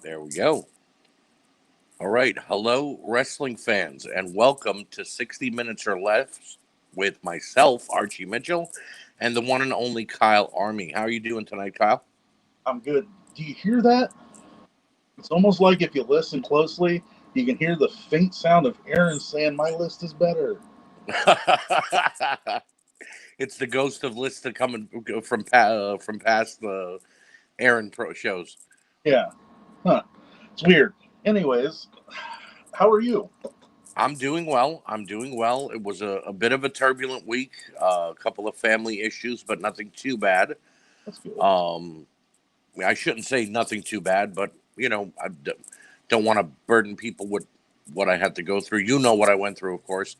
There we go. All right. Hello, wrestling fans, and welcome to 60 Minutes or Less with myself, Archie Mitchell, and the one and only Kyle Army. How are you doing tonight, Kyle? I'm good. Do you hear that? It's almost like if you listen closely, you can hear the faint sound of Aaron saying, "My list is better." It's the ghost of Lista coming from past the Aaron Pro shows. Yeah. Huh. It's weird. Anyways, how are you? I'm doing well. I'm doing well. It was a bit of a turbulent week, a couple of family issues, but nothing too bad. That's good. Um, I shouldn't say nothing too bad, but don't want to burden people with what I had to go through. You know what I went through, of course.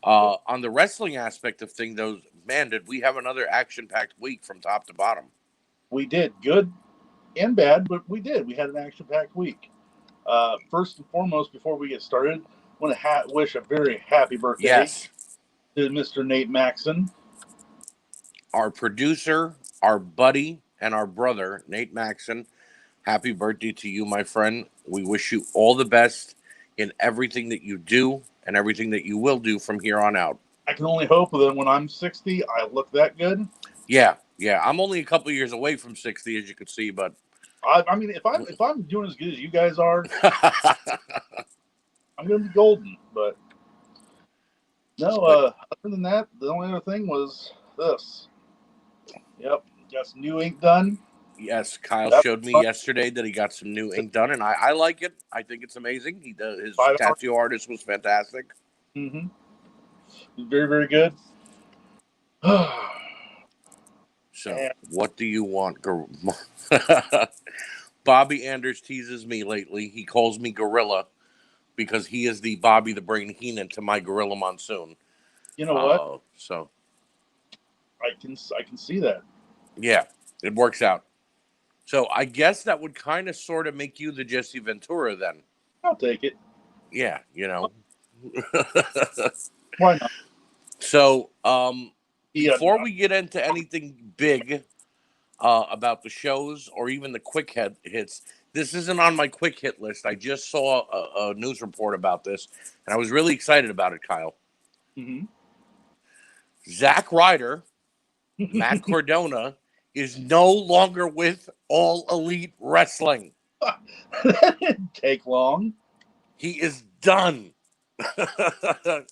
On the wrestling aspect of things, though, man, did we have another action-packed week from top to bottom? We did good and bad, but we did. We had an action-packed week. First and foremost, before we get started, I want to wish a very happy birthday Yes, to Mr. Nate Maxon. our producer, our buddy, and our brother, Nate Maxon. Happy birthday to you, my friend. We wish you all the best in everything that you do and everything that you will do from here on out. I can only hope that when I'm 60, I look that good. Yeah. I'm only a couple years away from 60, as you can see, but I mean, if I'm doing as good as you guys are, I'm gonna be golden. But no, but other than that, the only other thing was this. Yep, got some new ink done. yes, Kyle That showed me was yesterday that he got some new ink done, and I like it. I think it's amazing. He does, his 5 hours. tattoo artist was fantastic. Mm-hmm. Very, very good. So, And what do you want? Bobby Anders teases me lately. He calls me Gorilla because he is the Bobby the Brain Heenan to my Gorilla Monsoon. you know what? So I can see that. yeah, it works out. So I guess that would kind of sort of make you the Jesse Ventura then. I'll take it. Yeah, you know. Why not? So Yeah, before we get into anything big about the shows or even the hits, this isn't on my quick hit list. I just saw a news report about this, and I was really excited about it, Kyle. mm-hmm. Zack Ryder, Matt Cardona, is no longer with All Elite Wrestling. That didn't take long He is done. at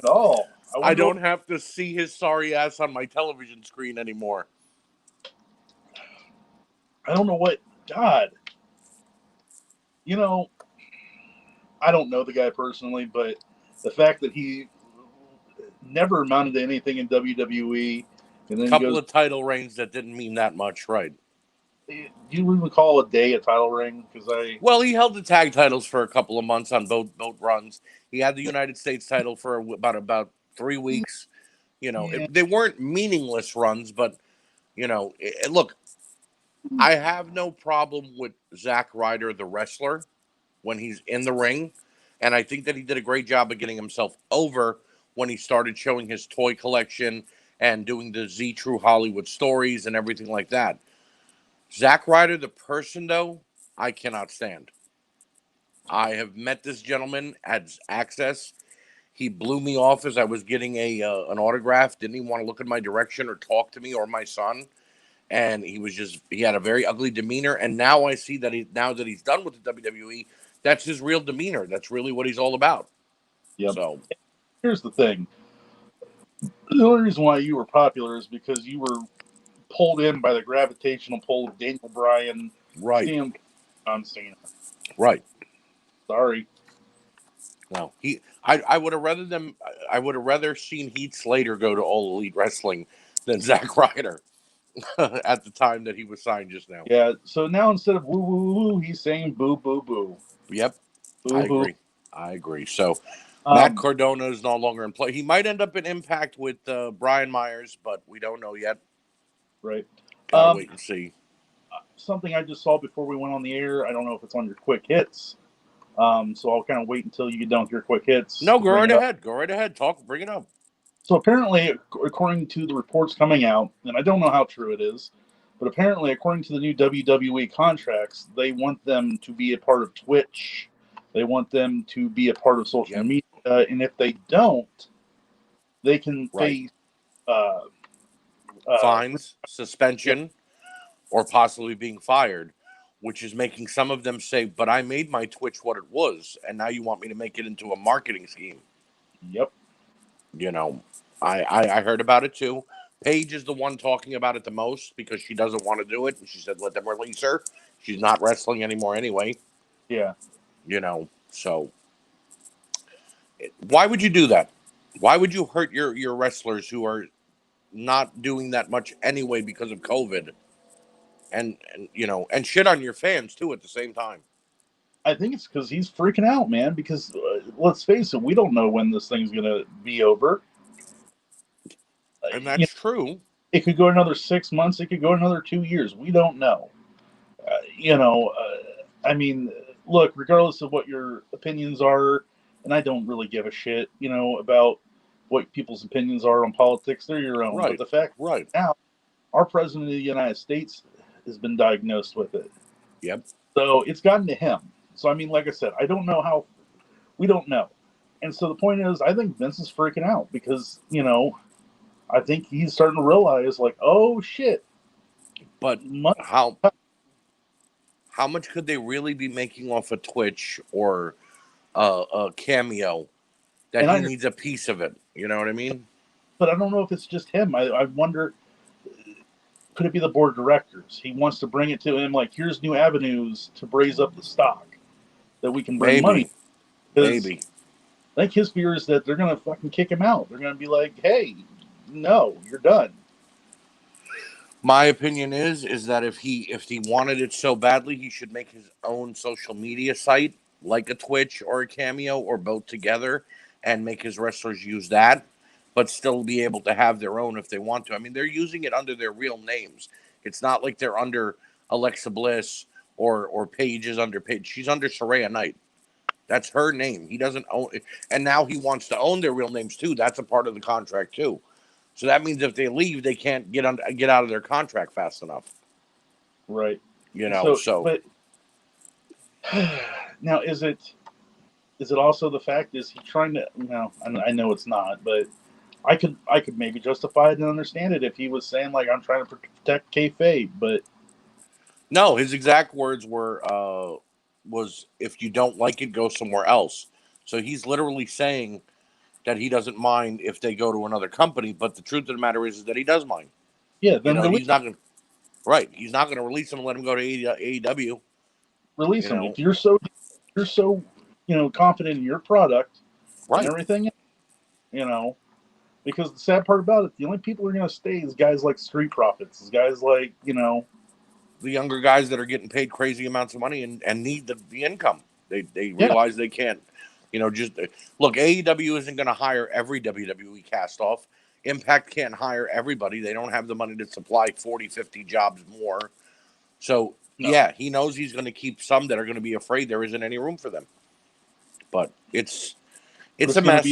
all. I I wonder. don't have to see his sorry ass on my television screen anymore. I don't know what. God, you know, I don't know the guy personally, but the fact that he never amounted to anything in WWE, and then he Couple goes, of title reigns that didn't mean that much, right? do you even call a day a title ring? Because Well, he held the tag titles for a couple of months on both runs. He had the United States title for about 3 weeks. yeah, They weren't meaningless runs, but look, I have no problem with Zack Ryder, the wrestler, when he's in the ring, and I think that he did a great job of getting himself over when he started showing his toy collection and doing the Z True Hollywood stories and everything like that. Zack Ryder, the person, though, I cannot stand. I have met this gentleman at Access. He blew me off as I was getting a an autograph. Didn't even want to look in my direction or talk to me or my son. And he had a very ugly demeanor. And now I see that now that he's done with the WWE, that's his real demeanor. That's really what he's all about. yep. So Here's the thing: the only reason why you were popular is because you were pulled in by the gravitational pull of Daniel Bryan, right, CM, John Cena. right. Sorry. No, I would have rather them. I would have rather seen Heath Slater go to All Elite Wrestling than Zack Ryder at the time that he was signed just now. Yeah. So now instead of woo woo woo, he's saying boo boo boo Yep, I boo boo. agree. I agree. So Matt Um. Cardona is no longer in play. He might end up in Impact with Brian Myers, but we don't know yet. Right. Gotta Um. wait and see. Something I just saw before we went on the air. I don't know if it's on your quick hits. So I'll kind of wait until you get done with your quick hits No, to go bring right it up. ahead. Go right ahead. Talk. Bring it up. So apparently, according to the reports coming out, and I don't know how true it is, But apparently, according to the new WWE contracts, they want them to be a part of Twitch. They want them to be a part of social Yep. media. And if they don't, they can Right. face uh, uh, Fines, suspension, or possibly being fired, which is making some of them say, but I made my Twitch what it was, and now you want me to make it into a marketing scheme. yep. You know, I heard about it too. Paige is the one talking about it the most because she doesn't want to do it. And she said, let them release her. She's not wrestling anymore anyway. Yeah. So why would you do that? Why would you hurt your wrestlers who are not doing that much anyway because of COVID and shit on your fans too at the same time? I think it's because he's freaking out, man. Because let's face it, we don't know when this thing's gonna be over. And You know, that's true. it could go another 6 months. It could go another 2 years. We don't know. I mean, look, regardless of what your opinions are, and I don't really give a shit, about what people's opinions are on politics. They're your own. But Right. the fact Right. now, our president of the United States has been diagnosed with it. Yep. So it's gotten to him. So, I mean, like I said, I don't know how, we don't know. And so the point is, I think Vince is freaking out because, I think he's starting to realize, like, oh shit. But Much, how much could they really be making off of Twitch or a Cameo that and he I, needs a piece of it? You know what I mean? but I don't know if it's just him. I wonder, could it be the board of directors? He wants to bring it to him, like, here's new avenues to raise up the stock that we can bring money. Maybe. Because Maybe. I think his fear is that they're going to fucking kick him out. They're going to be like, hey, no, you're done. My opinion is that if he wanted it so badly, he should make his own social media site, like a Twitch or a Cameo or both together, and make his wrestlers use that, but still be able to have their own if they want to. I mean, they're using it under their real names. It's not like they're under Alexa Bliss or Paige is under Paige. She's under Saraya Knight. That's her name. He doesn't own it. And now he wants to own their real names too. That's a part of the contract too. So that means if they leave, they can't get out of their contract fast enough. Right. So But now is it also the fact, is he trying to, I know it's not, but I could maybe justify it and understand it if he was saying, like, I'm trying to protect kayfabe, but no, his exact words was if you don't like it, go somewhere else. So he's literally saying that he doesn't mind if they go to another company, but the truth of the matter is that he does mind. yeah, then He's not going to He's not going to release him and let him go to AEW. release him. If you're so confident in your product and Right. everything, because the sad part about it, the only people who are going to stay is guys like Street Profits, is guys like, the younger guys that are getting paid crazy amounts of money and need the income. They Yeah. realize they can't, just look, AEW isn't going to hire every WWE cast off. Impact can't hire everybody. They don't have the money to supply 40, 50 jobs more. So, No. yeah, he knows he's going to keep some that are going to be afraid there isn't any room for them. But it's a mess.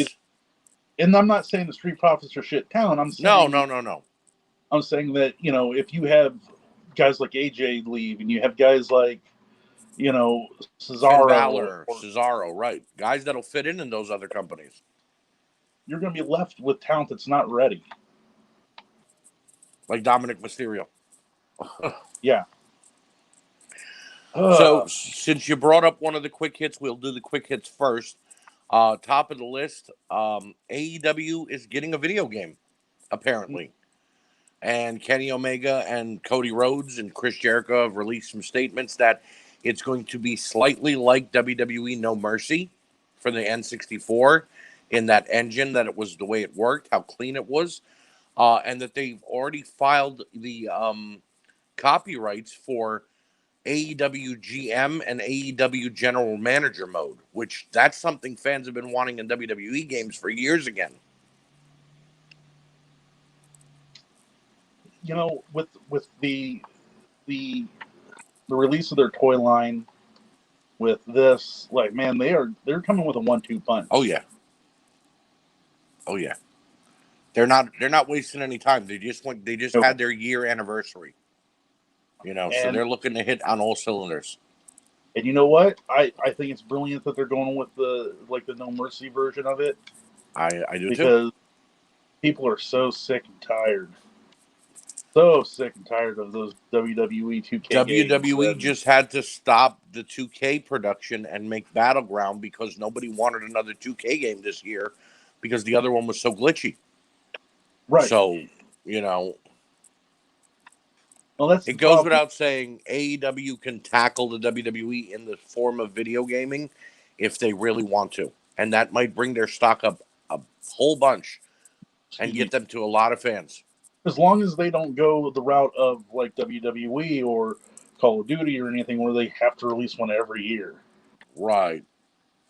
And I'm not saying the Street Profits are shit town. I'm saying No. I'm saying that, if you have guys like AJ leave and you have guys like, Cesaro, right? Guys that'll fit in those other companies. You're going to be left with talent that's not ready. Like Dominic Mysterio. Yeah. So, since you brought up one of the quick hits, we'll do the quick hits first. Top of the list, AEW is getting a video game, apparently. And Kenny Omega and Cody Rhodes and Chris Jericho have released some statements that it's going to be slightly like WWE No Mercy for the N64 in that engine, that it was the way it worked, how clean it was, and that they've already filed the copyrights for AEW GM and AEW General Manager mode, which that's something fans have been wanting in WWE games for years again. With the release of their toy line, with this, like, man, they're coming with a 1-2 punch. Oh yeah. They're not wasting any time. They just had their year anniversary. So And they're looking to hit on all cylinders. and you know what? I think it's brilliant that they're going with the No Mercy version of it, I do too. because people are so sick and tired, of those WWE 2K games. WWE And just had to stop the 2K production and make Battleground because nobody wanted another 2K game this year because the other one was so glitchy. right, So, you know, well, that's it the goes problem. without saying AEW can tackle the WWE in the form of video gaming if they really want to. And that might bring their stock up a whole bunch and Excuse me. get them to a lot of fans. As long as they don't go the route of like WWE or Call of Duty or anything where they have to release one every year. Right.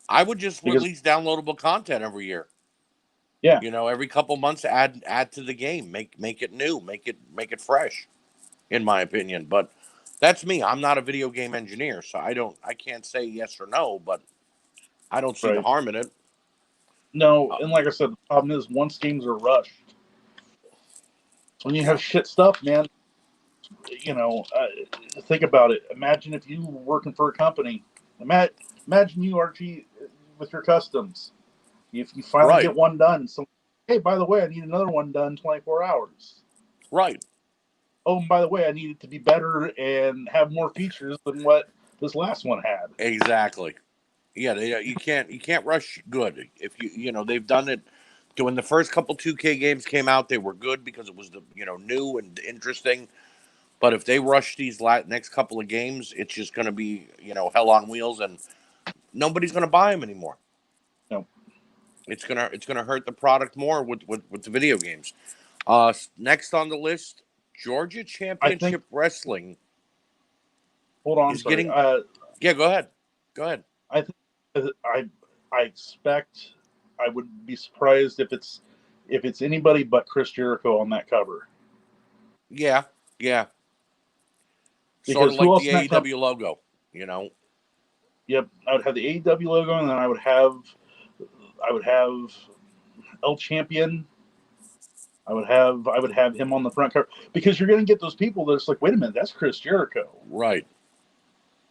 I would just Because release downloadable content every year. yeah, Every couple months add to the game, make it new, make it fresh, in my opinion. But that's me. I'm not a video game engineer, so I can't say yes or no, but I don't see the right. harm in it. No, Uh, and like I said, the problem is once games are rushed, when you have shit stuff, man, think about it. Imagine if you were working for a company. Imagine you, Archie, with your customs. If you finally right, get one done, so hey, by the way, I need another one done 24 hours. right, Oh, and by the way, I need it to be better and have more features than what this last one had. exactly. Yeah, you can't rush good. If they've done it. When the first couple 2K games came out, they were good because it was the new and interesting. But if they rush these next couple of games, it's just going to be hell on wheels, and nobody's going to buy them anymore. No, It's gonna hurt the product more with the video games. Next on the list, Georgia I think. Championship Wrestling Hold on, I'm is sorry. getting. Yeah, go ahead. Go ahead. I think I expect. I would be surprised if it's anybody but Chris Jericho on that cover. Yeah, yeah. Sort Because of who like else the in that company? AEW logo. You know. Yep, I would have the AEW logo, and then I would have El Champion. I would have him on the front cover, because you're going to get those people that's like, wait a minute, that's Chris Jericho. Right.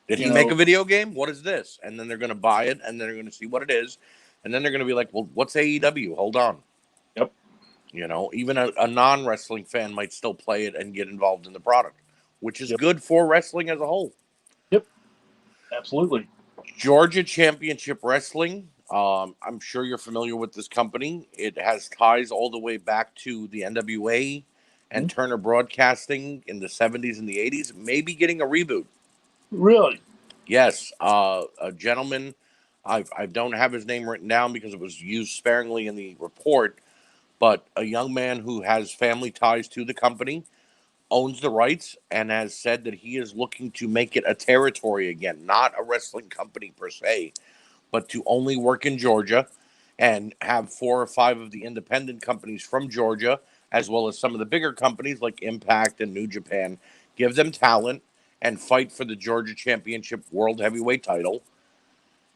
Did You he make know, a video game? What is this? And then they're gonna buy it, and then they're gonna see what it is, and then they're gonna be like, "Well, what's AEW? Hold on." yep, Even a non wrestling fan might still play it and get involved in the product, which is yep, good for wrestling as a whole. yep, absolutely. Georgia Championship Wrestling. I'm sure you're familiar with this company. It has ties all the way back to the NWA and Mhm. Turner Broadcasting in the 70s and the 80s, maybe getting a reboot. Really, Yes, a gentleman, I don't have his name written down because it was used sparingly in the report, but a young man who has family ties to the company owns the rights and has said that he is looking to make it a territory again, not a wrestling company per se, but to only work in Georgia and have 4 or 5 of the independent companies from Georgia, as well as some of the bigger companies like Impact and New Japan, give them talent and fight for the Georgia Championship World Heavyweight title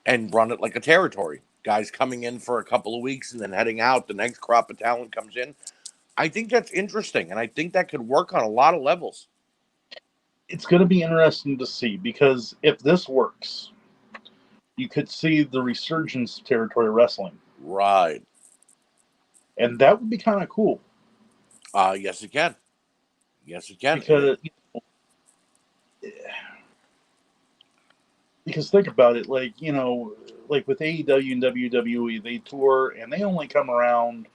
and run it like a territory. Guys coming in for a couple of weeks and then heading out. The next crop of talent comes in. I think that's interesting, and I think that could work on a lot of levels. it's going to be interesting to see, because if this works, you could see the resurgence of territory wrestling, Right. and that would be kind of cool. Yes, it can. Yes, it can. Because think about it, like with AEW and WWE, they tour and they only come around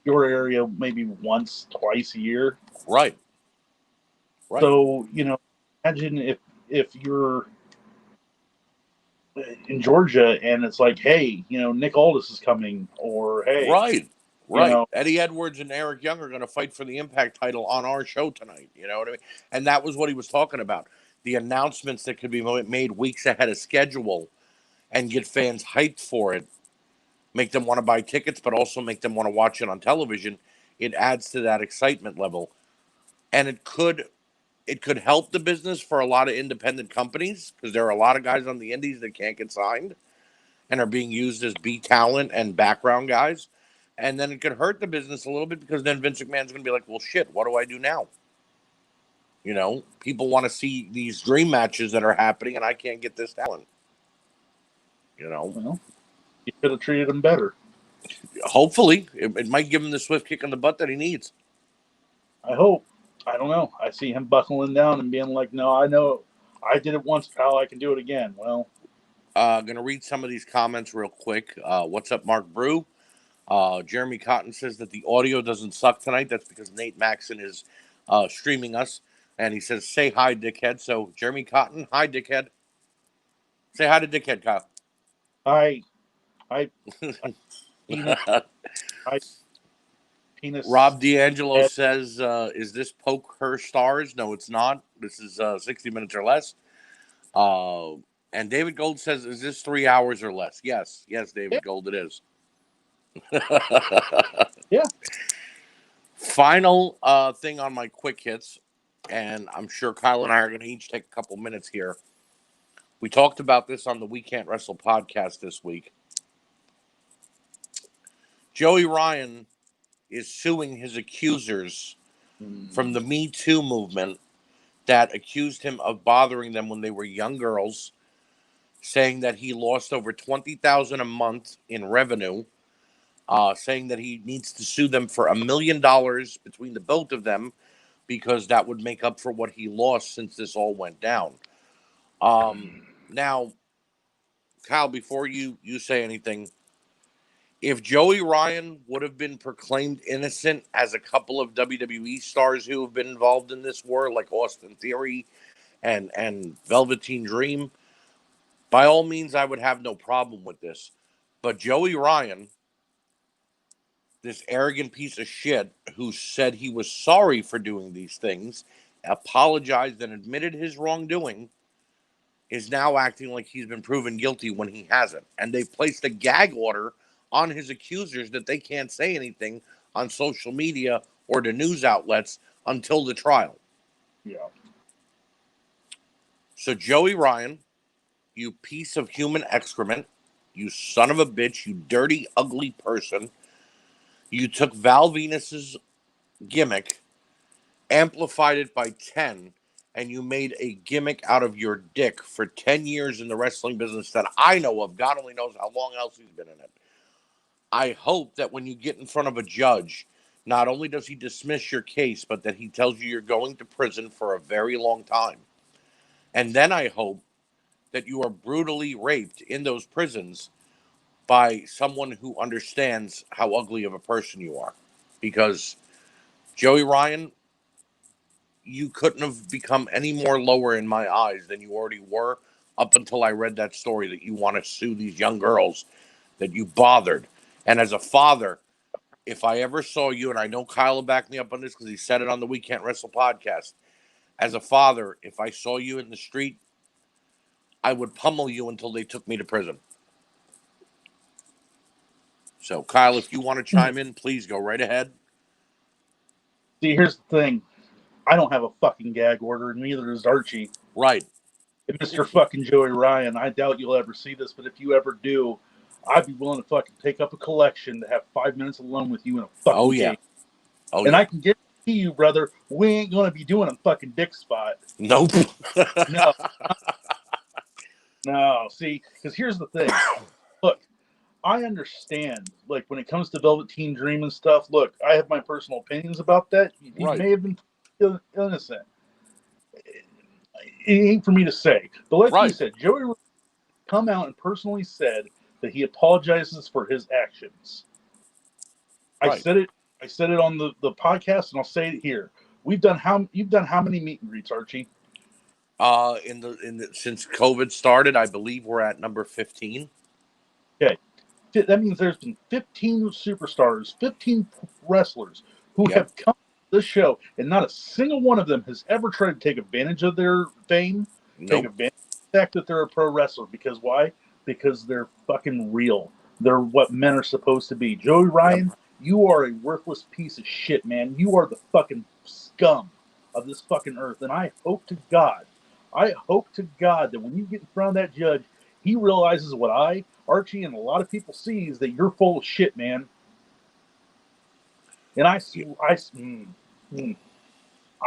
your area maybe once, twice a year. Right. Right. So imagine if you're in Georgia and it's like, hey, Nick Aldis is coming, or hey, Right. you Right. know, Eddie Edwards and Eric Young are going to fight for the Impact title on our show tonight. You know what I mean? And that was what he was talking about. The announcements that could be made weeks ahead of schedule and get fans hyped for it, make them want to buy tickets, but also make them want to watch it on television. It adds to that excitement level. And it could help the business for a lot of independent companies because there are a lot of guys on the indies that can't get signed and are being used as B talent and background guys. And then it could hurt the business a little bit because then Vince McMahon's going to be like, well, shit, what do I do now? You know, people want to see these dream matches that are happening, and I can't get this talent. You know, Well, you could have treated him better. hopefully, it might give him the swift kick in the butt that he needs. I hope. I don't know. I see him buckling down and being like, "No, I know. I did it once, pal. I can do it again." Well, Going to read some of these comments real quick. What's up, Mark Brew? Jeremy Cotton says that the audio doesn't suck tonight. That's because Nate Maxon is streaming us. And he says, say hi, dickhead. So, Jeremy Cotton, hi, dickhead. Say hi to dickhead, Kyle. I penis, I penis. Rob D'Angelo head. says, is this Poke Her Stars? No, it's not. This is 60 minutes or less. And David Gold says, is this 3 hours or less? Yes, David Gold, it is. Yeah. Final thing on my quick hits, and I'm sure Kyle and I are going to each take a couple minutes here. We talked about this on the We Can't Wrestle podcast this week. Joey Ryan is suing his accusers from the Me Too movement that accused him of bothering them when they were young girls, saying that he lost over $20,000 a month in revenue, saying that he needs to sue them for $1 million between the both of them because that would make up for what he lost since this all went down. Now, Kyle, before you say anything, if Joey Ryan would have been proclaimed innocent as a couple of WWE stars who have been involved in this war, like Austin Theory and Velveteen Dream, by all means, I would have no problem with this. But Joey Ryan, this arrogant piece of shit who said he was sorry for doing these things, apologized and admitted his wrongdoing, is now acting like he's been proven guilty when he hasn't. And they've placed a gag order on his accusers that they can't say anything on social media or the news outlets until the trial. Yeah. So, Joey Ryan, you piece of human excrement, you son of a bitch, you dirty, ugly person, you took Val Venus's gimmick, amplified it by 10, and you made a gimmick out of your dick for 10 years in the wrestling business that I know of. God only knows how long else he's been in it. I hope that when you get in front of a judge, not only does he dismiss your case, but that he tells you you're going to prison for a very long time. And then I hope that you are brutally raped in those prisons by someone who understands how ugly of a person you are. Because Joey Ryan, you couldn't have become any more lower in my eyes than you already were up until I read that story that you want to sue these young girls that you bothered. And as a father, if I ever saw you, and I know Kyle will back me up on this because he said it on the We Can't Wrestle podcast, as a father, if I saw you in the street, I would pummel you until they took me to prison. So, Kyle, if you want to chime in, please go right ahead. See, here's the thing. I don't have a fucking gag order, and neither does Archie. Right. And Mr. fucking Joey Ryan, I doubt you'll ever see this, but if you ever do, I'd be willing to fucking take up a collection to have 5 minutes alone with you in a fucking game. Oh, and yeah. I can guarantee you, brother, we ain't going to be doing a fucking dick spot. Nope. No. No. See, because here's the thing. Look, I understand, like, when it comes to Velveteen Dream and stuff, look, I have my personal opinions about that. He may have been innocent. It ain't for me to say. But like you said, Joey come out and personally said that he apologizes for his actions. I said it on the podcast, and I'll say it here. You've done how many meet and greets, Archie? Since COVID started, I believe we're at number 15. Okay. That means there's been 15 superstars, 15 wrestlers who have come to this show, and not a single one of them has ever tried to take advantage of their fame, take advantage of the fact that they're a pro wrestler. Because why? Because they're fucking real. They're what men are supposed to be. Joey Ryan, you are a worthless piece of shit, man. You are the fucking scum of this fucking earth. And I hope to God that when you get in front of that judge, he realizes what Archie, and a lot of people see is that you're full of shit, man. And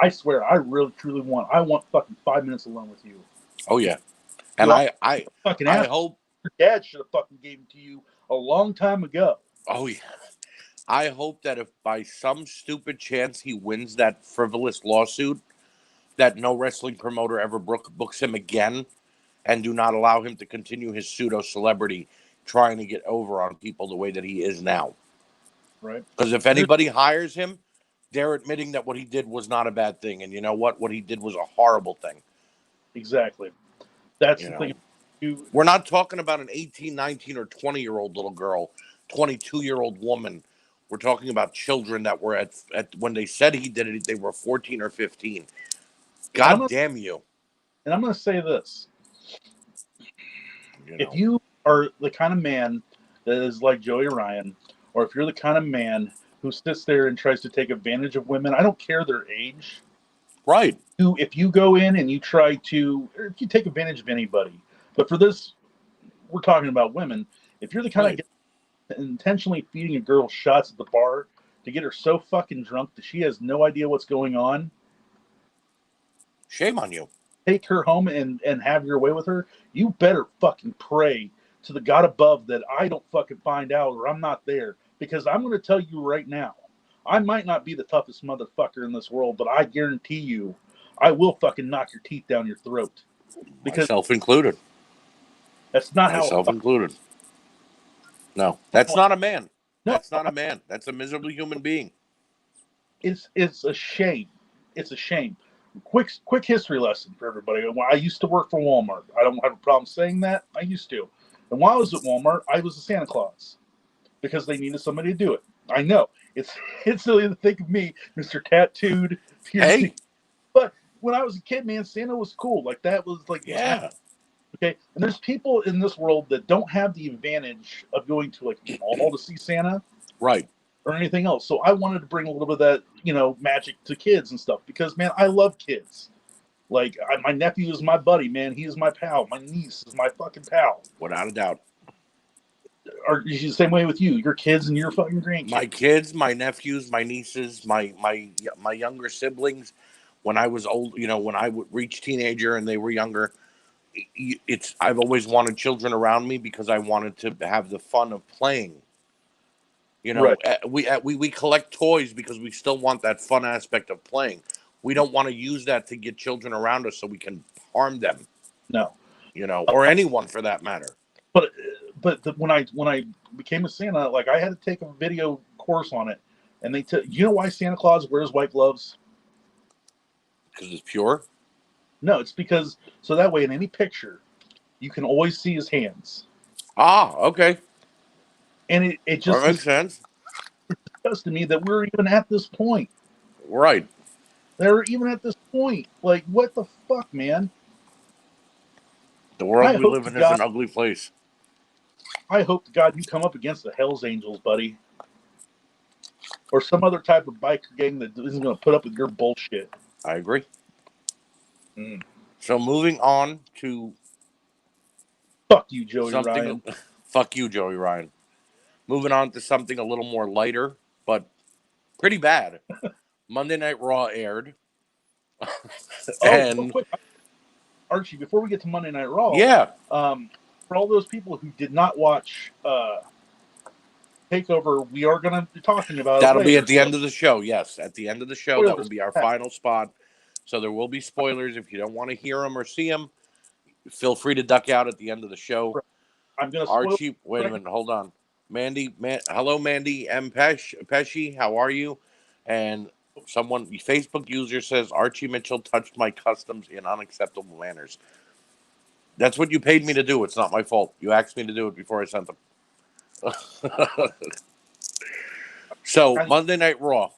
I swear, I really truly want fucking 5 minutes alone with you. Oh yeah, and You are I fucking I ass. hope. Your dad should have fucking gave it to you a long time ago. Oh yeah, I hope that if by some stupid chance he wins that frivolous lawsuit, that no wrestling promoter ever books him again, and do not allow him to continue his pseudo celebrity trying to get over on people the way that he is now. Right. Because if anybody hires him, they're admitting that what he did was not a bad thing, and you know what he did was a horrible thing. Exactly. That's You the know, thing. we're not talking about an 18, 19, or 20-year-old little girl, 22-year-old woman. We're talking about children that were at when they said he did it, they were 14 or 15. God damn you. And I'm going to say this. You If know, you are the kind of man that is like Joey Ryan, or if you're the kind of man who sits there and tries to take advantage of women, I don't care their age. right. If you go in and you try to, or if you take advantage of anybody, but for this, we're talking about women. If you're the kind Right. of guy intentionally feeding a girl shots at the bar to get her so fucking drunk that she has no idea what's going on, Shame on you. take her home and have your way with her, you better fucking pray to the God above that I don't fucking find out or I'm not there. Because I'm going to tell you right now, I might not be the toughest motherfucker in this world, but I guarantee you, I will fucking knock your teeth down your throat. Because Myself included. that's not how. Myself included. No, that's not a man. No, That's not a man. That's a miserable human being. it's a shame. It's a shame. Quick history lesson for everybody. When I used to work for Walmart. I don't have a problem saying that. I used to. And while I was at Walmart, I was a Santa Claus because they needed somebody to do it. I know it's silly to think of me, Mr. Tattooed, piercing. Hey, But when I was a kid, man, Santa was cool. Like that was like was yeah, okay. And there's people in this world that don't have the advantage of going to like a mall to see Santa right. or anything else. So I wanted to bring a little bit of that, magic to kids and stuff because, man, I love kids. Like my nephew is my buddy, man. He is my pal. My niece is my fucking pal. Without a doubt. Are you the same way with you? Your kids and your fucking grandkids. My kids, my nephews, my nieces, my younger siblings. When I was old, when I would reach teenager and they were younger, I've always wanted children around me because I wanted to have the fun of playing. Right. We collect toys because we still want that fun aspect of playing. We don't want to use that to get children around us so we can harm them. No. Or anyone for that matter. But when I became a Santa, like I had to take a video course on it, and they you know why Santa Claus wears white gloves? Because it's pure. No, it's because so that way in any picture, you can always see his hands. Ah, okay. And it just That makes sense. disgusted to me that we're even at this point. Right. They're even at this point. Like, what the fuck, man? The world we live in is an ugly place. I hope to God you come up against the Hells Angels, buddy. Or some other type of biker gang that isn't going to put up with your bullshit. I agree. So moving on to fuck you, Joey Ryan. Fuck you, Joey Ryan. Moving on to something a little more lighter, but pretty bad. Monday Night Raw aired. Real quick, Archie, before we get to Monday Night Raw, yeah. For all those people who did not watch Takeover, we are going to be talking about That'll be at the end of the show. Yes, at the end of the show, spoilers. That will be our final spot. So there will be spoilers. If you don't want to hear them or see them, feel free to duck out at the end of the show. I'm going to Archie, wait a minute, hold on. Hello, Mandy M. Pesci, how are you? And someone, Facebook user says, Archie Mitchell touched my customs in unacceptable manners. That's what you paid me to do. It's not my fault. You asked me to do it before I sent them. So, Monday Night Raw.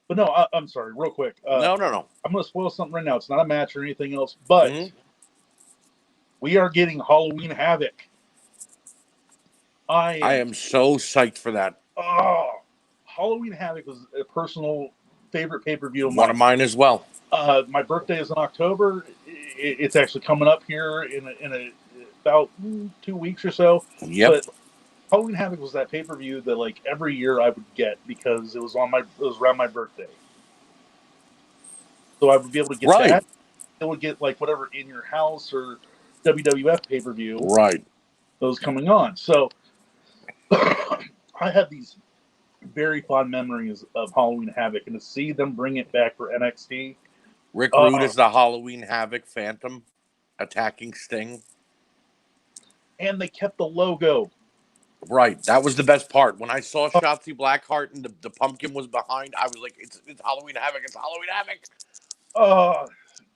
But no, I'm sorry, real quick. No. I'm going to spoil something right now. It's not a match or anything else, but we are getting Halloween Havoc. I am so psyched for that. Oh, Halloween Havoc was a personal favorite pay-per-view of mine. One of mine as well. My birthday is in October. It's actually coming up here in about 2 weeks or so. Yep. But Halloween Havoc was that pay-per-view that like every year I would get because it was around my birthday. So I would be able to get Right. that. It would get like whatever In Your House or WWF pay per view Right. that was coming on. So I have these very fond memories of Halloween Havoc, and to see them bring it back for NXT. Rick Rude Uh, is the Halloween Havoc Phantom attacking Sting. and they kept the logo. Right. That was the best part. When I saw Shotzi Blackheart and the pumpkin was behind, I was like, it's Halloween Havoc. It's Halloween Havoc. Oh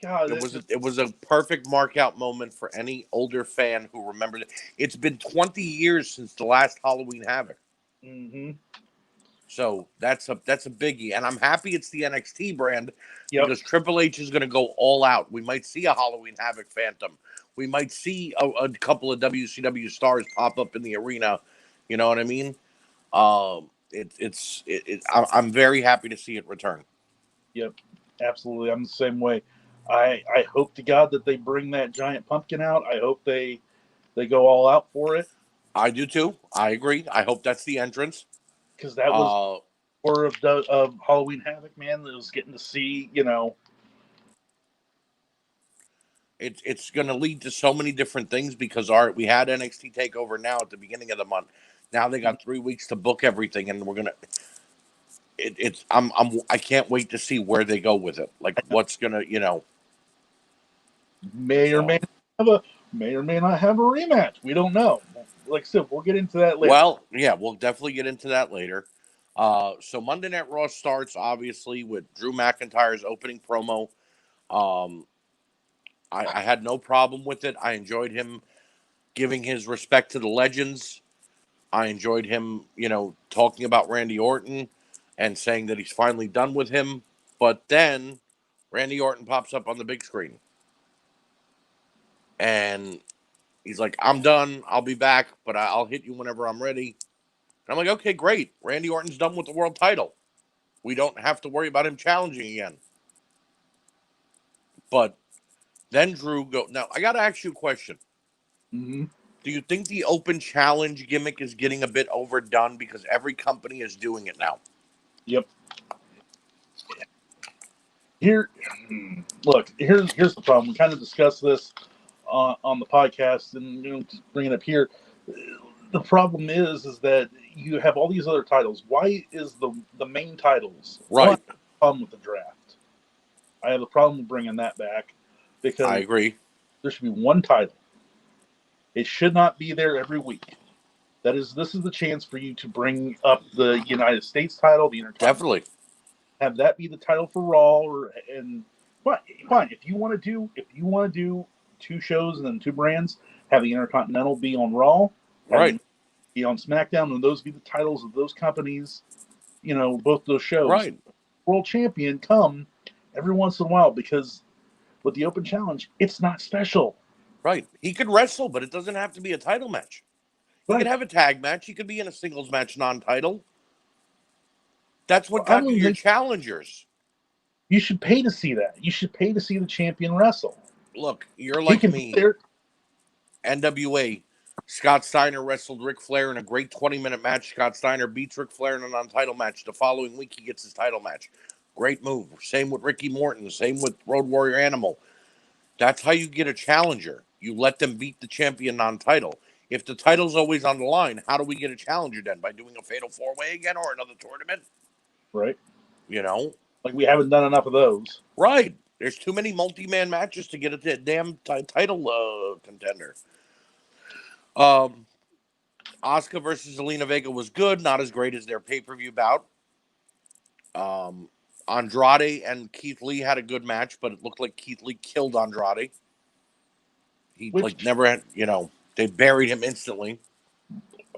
God, It was a perfect mark out moment for any older fan who remembered it. It's been 20 years since the last Halloween Havoc. mm-hmm. So that's a biggie. And I'm happy it's the NXT brand Yep. because Triple H is going to go all out. We might see a Halloween Havoc Phantom. We might see a couple of WCW stars pop up in the arena. You know what I mean? I'm very happy to see it return. Yep, absolutely. I'm the same way. I hope to God that they bring that giant pumpkin out. I hope they go all out for it I do too. I agree. I hope that's the entrance. because that was Uh, more of Halloween Havoc, man. That was getting to see, it's going to lead to so many different things because we had NXT Takeover now at the beginning of the month. Now they got 3 weeks to book everything, and we're gonna. I can't wait to see where they go with it. Like what's gonna, may or So, may not have a may or may not have a rematch. We don't know. Like I said, we'll get into that later. well, yeah, we'll definitely get into that later. So Monday Night Raw starts obviously with Drew McIntyre's opening promo. Um, I had no problem with it. I enjoyed him giving his respect to the legends. I enjoyed him, talking about Randy Orton and saying that he's finally done with him. But then Randy Orton pops up on the big screen and he's like, I'm done. I'll be back, but I'll hit you whenever I'm ready. And I'm like, okay, great. Randy Orton's done with the world title. We don't have to worry about him challenging again. But then Drew go. Now, I got to ask you a question. Mm-hmm. Do you think the open challenge gimmick is getting a bit overdone because every company is doing it now? Yep. Here, look. Here's the problem. We kind of discussed this on the podcast, and just bring it up here. The problem is that you have all these other titles. Why is the main titles? Right. Problem with the draft. I have a problem with bringing that back I because agree. there should be one title. It should not be there every week. This is the chance for you to bring up the United States title, the Intercontinental. Definitely. Have that be the title for Raw, and fine. If you want to do 2 shows and then 2 brands, have the Intercontinental be on Raw, have Right. it be on SmackDown, and those be the titles of those companies. Both those shows. Right. World champion come every once in a while because with the Open Challenge, it's not special. Right. He could wrestle, but it doesn't have to be a title match. He could Right. have a tag match. He could be in a singles match, non-title. That's what I got don't you your even. challengers. You should pay to see that. You should pay to see the champion wrestle. Look, you're He like can be me. there. NWA. Scott Steiner wrestled Ric Flair in a great 20-minute match. Scott Steiner beats Ric Flair in a non-title match. The following week, he gets his title match. Great move. Same with Ricky Morton. Same with Road Warrior Animal. That's how you get a challenger. You let them beat the champion non-title. If the title's always on the line, how do we get a challenger then? By doing a fatal 4-way again or another tournament? Right. You know? Like we haven't done enough of those. Right. There's too many multi-man matches to get a damn title contender. Asuka versus Zelina Vega was good, not as great as their pay-per-view bout. Andrade and Keith Lee had a good match, but it looked like Keith Lee killed Andrade. He never had, they buried him instantly.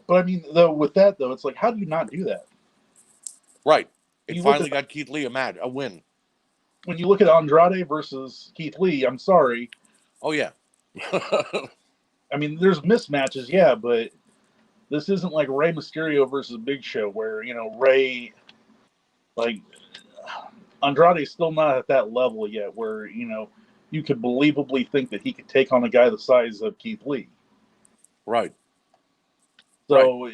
But I mean, though, with that though, it's like, how do you not do that? Right. It finally got Keith Lee a win. When you look at Andrade versus Keith Lee, I'm sorry. Oh yeah. I mean, there's mismatches, yeah, but this isn't like Rey Mysterio versus Big Show, where Rey, like Andrade's still not at that level yet, where you could believably think that he could take on a guy the size of Keith Lee. Right. So,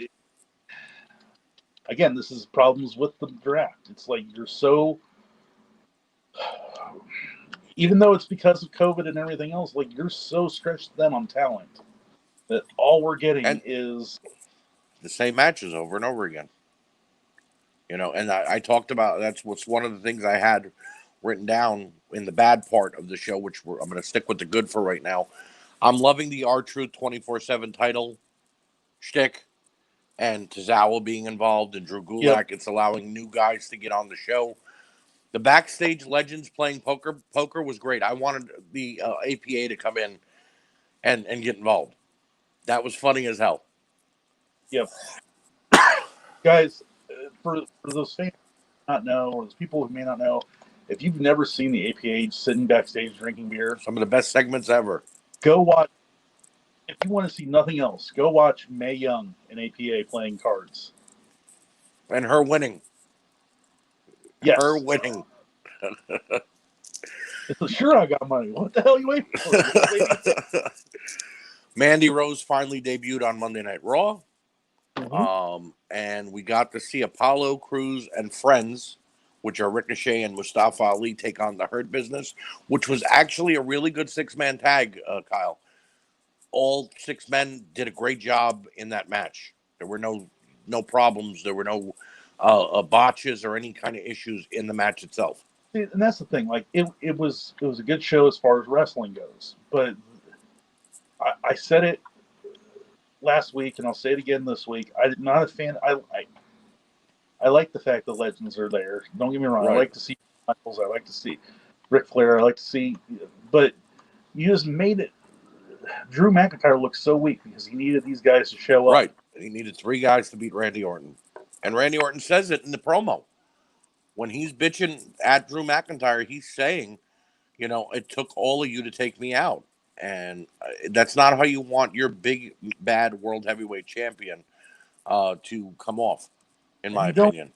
again, this is problems with the draft. It's like you're so even though it's because of COVID and everything else, like you're so stretched thin on talent that all we're getting And is the same matches over and over again. And I talked about that's what's one of the things I had written down in the bad part of the show, which I'm going to stick with the good for right now. I'm loving the R-Truth 24/7 title shtick and Tozawa being involved and Drew Gulak. yep. It's allowing new guys to get on the show. The backstage legends playing poker was great. I wanted the APA to come in and get involved. That was funny as hell. Yep. Guys, for those fans who not know, or those people who may not know, if you've never seen the APA sitting backstage drinking beer, Some of the best segments ever. go watch. If you want to see nothing else, go watch Mae Young in APA playing cards. And her winning. Yes. Her winning. It's like, sure, I got money. What the hell are you waiting for? Mandy Rose finally debuted on Monday Night Raw. Mhm. And we got to see Apollo Crews and friends, which are Ricochet and Mustafa Ali, take on the Hurt Business, which was actually a really good 6-man tag, Kyle. All 6 men did a great job in that match. There were no problems. There were no botches or any kind of issues in the match itself. See, and that's the thing. Like it was a good show as far as wrestling goes. But I said it last week, and I'll say it again this week. I'm not a fan. I like the fact the legends are there. Don't get me wrong. Right. I like to see Michaels. I like to see Ric Flair. I like to see, but you just made it. Drew McIntyre looked so weak because he needed these guys to show up. Right. He needed 3 guys to beat Randy Orton. And Randy Orton says it in the promo. When he's bitching at Drew McIntyre, he's saying, it took all of you to take me out. And that's not how you want your big, bad world heavyweight champion to come off, in my opinion.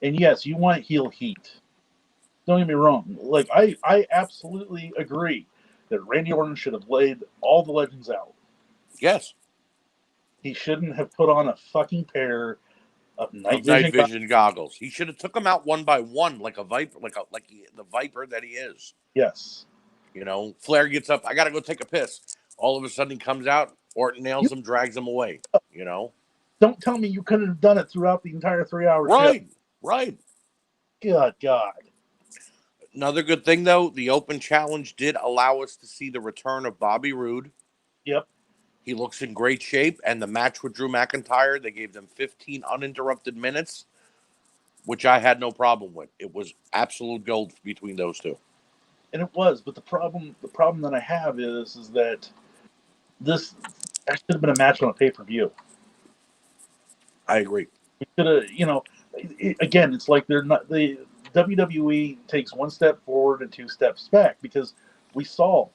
And yes, you want heel heat. Don't get me wrong. Like I absolutely agree that Randy Orton should have laid all the legends out. Yes. He shouldn't have put on a fucking pair of night vision goggles. He should have took them out one by one, like a viper, the viper that he is. Yes. Flair gets up. I got to go take a piss. All of a sudden, he comes out. Orton nails him, drags him away. Don't tell me you couldn't have done it throughout the entire 3-hour Right. show. Right. Good God. Another good thing, though, the Open Challenge did allow us to see the return of Bobby Roode. Yep. He looks in great shape. And the match with Drew McIntyre, they gave them 15 uninterrupted minutes, which I had no problem with. It was absolute gold between those two. And it was, but the problem that I have is that that should have been a match on a pay-per-view. I agree. We should have, again, it's like they're not the WWE takes one step forward and 2 steps back, because we saw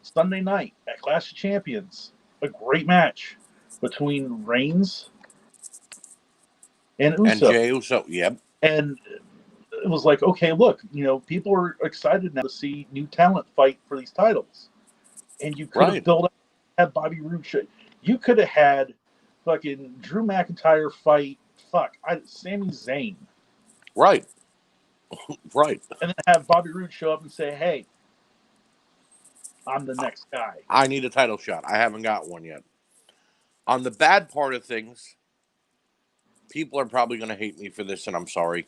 Sunday night at Clash of Champions a great match between Reigns and Uso. And Jey Uso, yep. And it was like, okay, look, people are excited now to see new talent fight for these titles. And you could have built up, had Bobby Roode show. You could have had fucking Drew McIntyre fight Sami Zayn. Right. Right. And then have Bobby Roode show up and say, hey, I'm the next guy. I need a title shot. I haven't got one yet. On the bad part of things, people are probably going to hate me for this, and I'm sorry.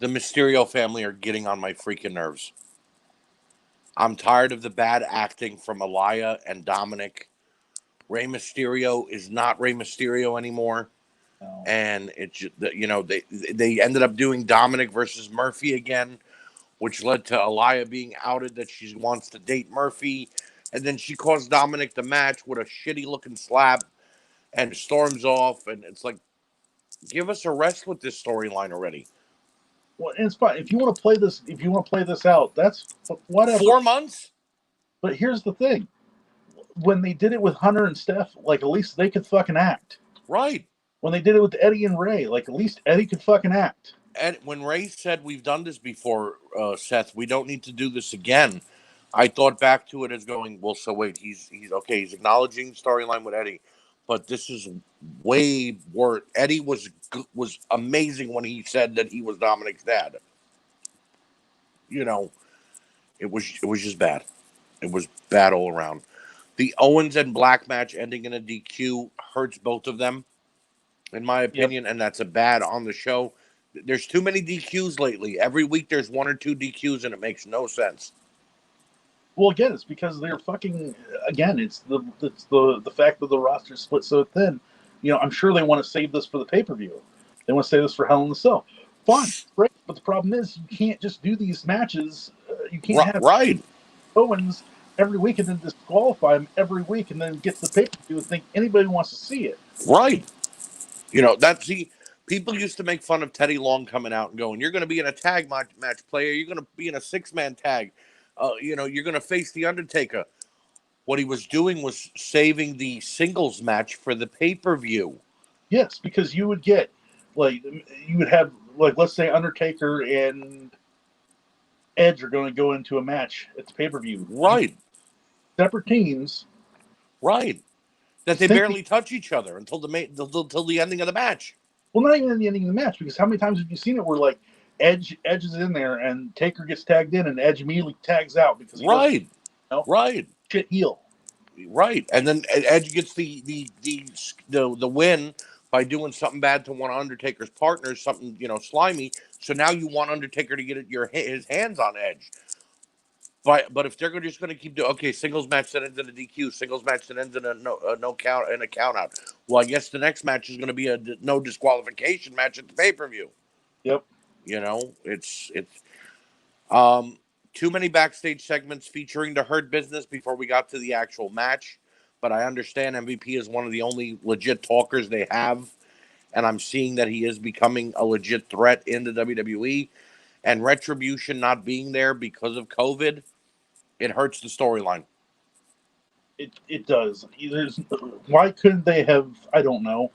The Mysterio family are getting on my freaking nerves. I'm tired of the bad acting from Aliyah and Dominic. Rey Mysterio is not Rey Mysterio anymore. No. And it's, they ended up doing Dominic versus Murphy again, which led to Aliyah being outed that she wants to date Murphy. And then she caused Dominic the match with a shitty looking slap and storms off. And it's like, give us a rest with this storyline already. Well, and it's fine. If you want to play this out, that's whatever. 4 months? But here's the thing. When they did it with Hunter and Steph, like, at least they could fucking act. Right. When they did it with Eddie and Ray, like, at least Eddie could fucking act. And when Ray said, we've done this before, Seth, we don't need to do this again, I thought back to it as going, well, so wait, he's okay. He's acknowledging storyline with Eddie, but this is way worse. Eddie was amazing when he said that he was Dominic's dad. You know, it was just bad. It was bad all around. The Owens and Black match ending in a DQ hurts both of them, in my Yep. opinion, and that's a bad on the show. There's too many DQs lately. Every week there's one or two DQs, and it makes no sense. Well, again, it's because they're fucking. Again, it's the fact that the roster's split so thin. I'm sure they want to save this for the pay per view. They want to save this for Hell in the Cell. Fine, great. But the problem is, you can't just do these matches. You can't have Right. Owens every week and then disqualify him every week and then get to the pay per view and think anybody wants to see it. Right. People used to make fun of Teddy Long coming out and going, "You're going to be in a tag match player. You're going to be in a 6-man tag. You're going to face the Undertaker." What he was doing was saving the singles match for the pay-per-view. Yes, because you would have, let's say Undertaker and Edge are going to go into a match at the pay-per-view. Right. Separate teams. Right. That they barely touch each other until the ending of the match. Well, not even in the ending of the match, because how many times have you seen it where Edge is in there and Taker gets tagged in and Edge immediately tags out because he right. Right. Shit heel. Right. And then Edge gets the win by doing something bad to one of Undertaker's partners, something, slimy. So now you want Undertaker to get his hands on Edge. But if they're just going to keep doing, singles match that ends in a DQ, singles match that ends in a no count and a count out. Well, I guess the next match is going to be a no disqualification match at the pay-per-view. Yep. It's too many backstage segments featuring the Hurt Business before we got to the actual match. But I understand MVP is one of the only legit talkers they have, and I'm seeing that he is becoming a legit threat in the WWE. And Retribution not being there because of COVID, it hurts the storyline. It does. Why couldn't they have, I don't know,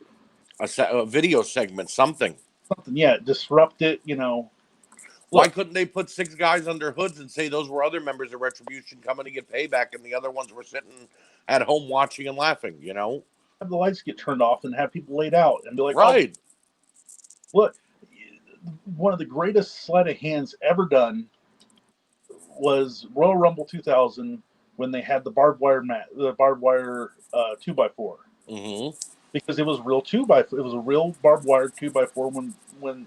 a video segment, something, yeah, disrupt it, Why couldn't they put 6 guys under hoods and say those were other members of Retribution coming to get payback and the other ones were sitting at home watching and laughing, Have the lights get turned off and have people laid out and be like, right. Oh, look, one of the greatest sleight of hands ever done was Royal Rumble 2000 when they had the barbed wire 2x4. Mm-hmm. Because it was real 2x4. It was a real barbed wire 2x4 when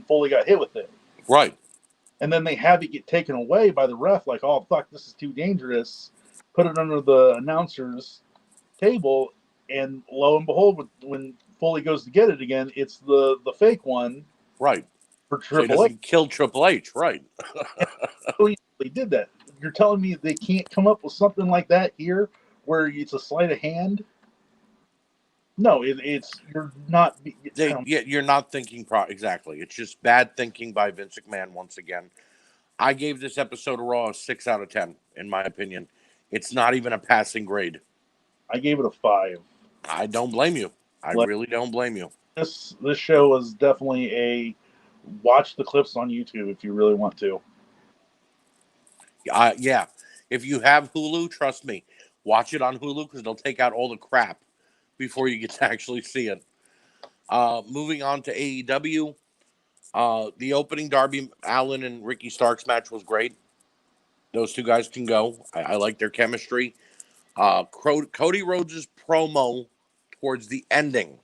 Foley got hit with it. Right. And then they have it get taken away by the ref, like, oh fuck, this is too dangerous. Put it under the announcer's table, and lo and behold, when Foley goes to get it again, it's the fake one. Right. For Triple so H. Kill Triple H, right. They did that. You're telling me they can't come up with something like that here where it's a sleight of hand? No, you're not. You're not thinking exactly. It's just bad thinking by Vince McMahon once again. I gave this episode of Raw a 6 out of 10, in my opinion. It's not even a passing grade. I gave it a 5. I don't blame you. I really don't blame you. This show was definitely a watch the clips on YouTube if you really want to. Yeah. If you have Hulu, trust me, watch it on Hulu because they'll take out all the crap before you get to actually see it. Moving on to AEW, the opening Darby Allin and Ricky Starks match was great. Those 2 guys can go. I like their chemistry. Cody Rhodes' promo towards the ending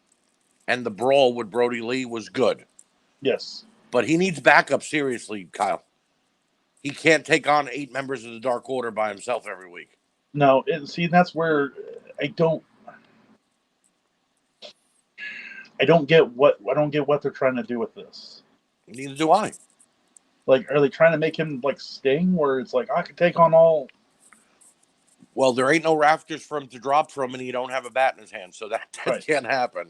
and the brawl with Brody Lee was good. Yes. But he needs backup, seriously, Kyle. He can't take on 8 members of the Dark Order by himself every week. No, that's where I don't get what they're trying to do with this. Neither do I. Like, are they trying to make him like Sting, where it's like I can take on all? Well, there ain't no rafters for him to drop from, and he don't have a bat in his hand, so that right. Can't happen,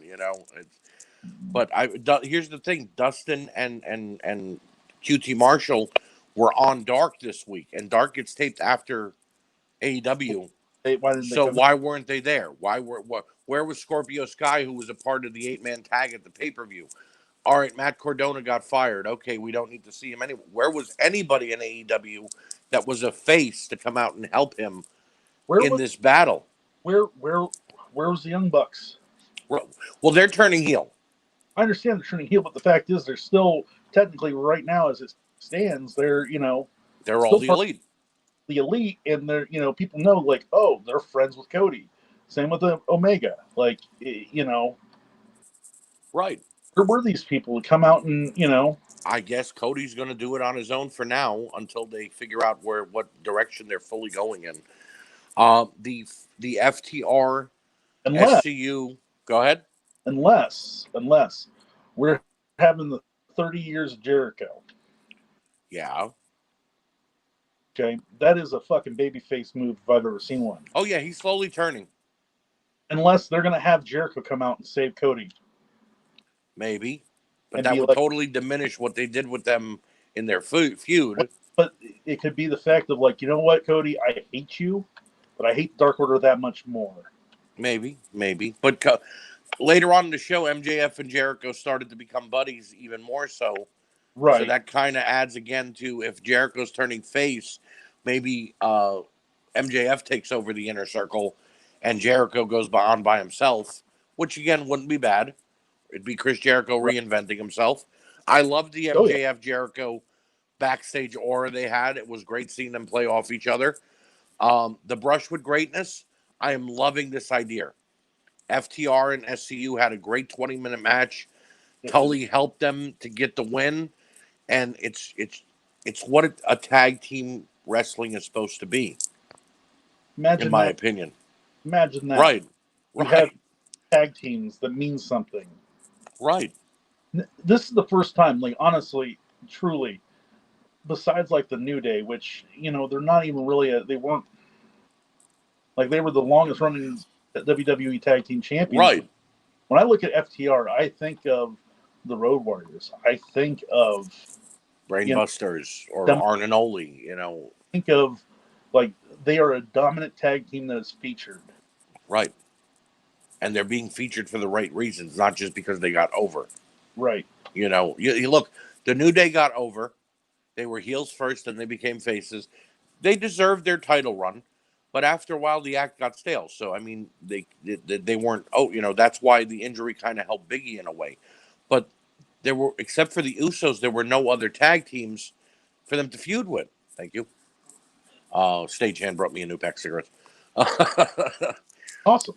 But here's the thing: Dustin and QT Marshall were on Dark this week, and Dark gets taped after AEW. Why weren't they there? Where was Scorpio Sky, who was a part of the 8-man tag at the pay-per-view? All right, Matt Cardona got fired. Okay, we don't need to see him anyway. Where was anybody in AEW that was a face to come out and help him in this battle? Where was the Young Bucks? Well, they're turning heel. I understand they're turning heel, but the fact is they're still technically right now, as it stands, they're They're all still the part elite. of the elite, and they're people know like, oh, they're friends with Cody. Same with the Omega. Like Right. there were these people to come out and I guess Cody's going to do it on his own for now until they figure out what direction they're fully going in. The FTR unless SCU. Go ahead. unless we're having the 30 years of Jericho. Yeah. Okay, that is a fucking babyface move if I've ever seen one. Oh yeah, he's slowly turning. Unless they're gonna have Jericho come out and save Cody Maybe, but and that be would like, totally diminish what they did with them in their feud. but it could be the fact of like, you know what, Cody, I hate you, but I hate Dark Order that much more. Maybe. But later on in the show, MJF and Jericho started to become buddies even more so. So Right. that kind of adds again to if Jericho's turning face, maybe MJF takes over the inner circle and Jericho goes on by himself, which again wouldn't be bad. It'd be Chris Jericho Right. reinventing himself. I loved the Oh yeah. MJF Jericho backstage aura they had. It was great seeing them play off each other. The brush with greatness. I am loving this idea. FTR and SCU had a great 20-minute match. Tully helped them to get the win, and it's what a tag team wrestling is supposed to be, in Imagine my that. opinion. Imagine that. Right, You have right, tag teams that mean something. right. This is the first time, like honestly, truly, besides like the New Day, which they're not even really they weren't like they were the longest running WWE Tag Team Champions. Right. When I look at FTR, I think of the Road Warriors. I think of Brainbusters or them. Arn and Oli, Think of like they are a dominant tag team that is featured. right. And they're being featured for the right reasons, not just because they got over. Right. You look, the New Day got over. They were heels first, and they became faces. They deserved their title run, but after a while, the act got stale. So I mean, they weren't. Oh, that's why the injury kind of helped Biggie in a way. But there were, except for the Usos, there were no other tag teams for them to feud with. Thank you. Stagehand brought me a new pack of cigarettes. Awesome.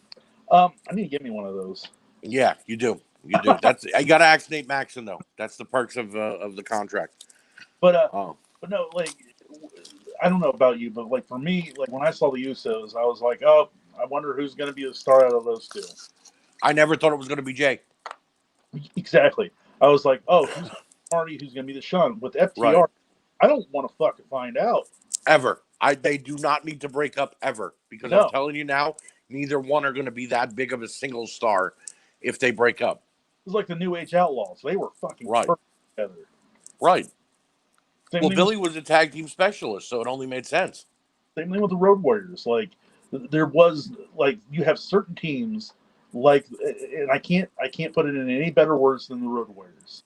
I need to get me one of those. Yeah, you do. You do. That's I gotta ask Nate Maxon though. That's the perks of the contract. But Oh, but no, like I don't know about you, but like for me, like when I saw the Usos, I was like, oh, I wonder who's going to be the star out of those two. I never thought it was gonna be Jay. Exactly. I was like, oh, who's Marty? Who's going to be the Shawn? With FTR, Right. I don't want to fucking find out. Ever. They do not need to break up ever because No. I'm telling you now, neither one are going to be that big of a single star if they break up. It was like the New Age Outlaws. They were fucking Right. perfect together. Right. Same Well, thing Billy was a tag team specialist, so it only made sense. Same thing with the Road Warriors. Like there was like you have certain teams like, and I can't put it in any better words than the Road Warriors.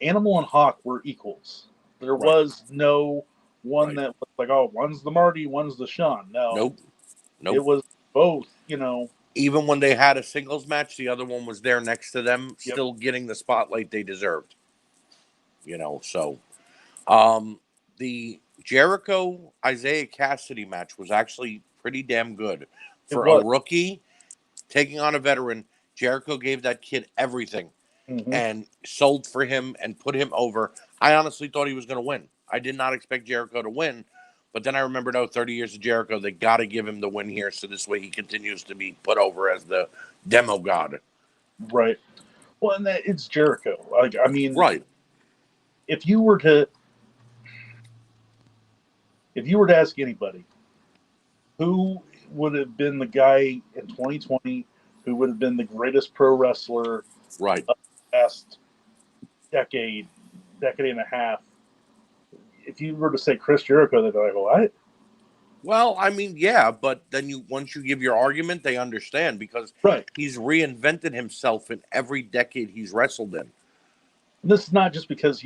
Animal and Hawk were equals. There Right. was no one Right. that was like, oh, one's the Marty, one's the Shawn. No, Nope. it was both. Even when they had a singles match, the other one was there next to them, Yep. still getting the spotlight they deserved. So the Jericho Isaiah Cassidy match was actually pretty damn good for a rookie taking on a veteran. Jericho gave that kid everything and sold for him and put him over. I honestly thought he was going to win. I did not expect Jericho to win, but then I remembered, 30 years of Jericho, they got to give him the win here, so this way he continues to be put over as the demo god. Right. Well, and that it's Jericho. Like, I mean, right. If you were to ask anybody who would have been the guy in 2020 who would have been the greatest pro wrestler right of the past decade and a half, if you were to say Chris Jericho, they'd be like, what? Well, I mean, yeah, but then once you give your argument, they understand because he's reinvented himself in every decade he's wrestled in. And this is not just because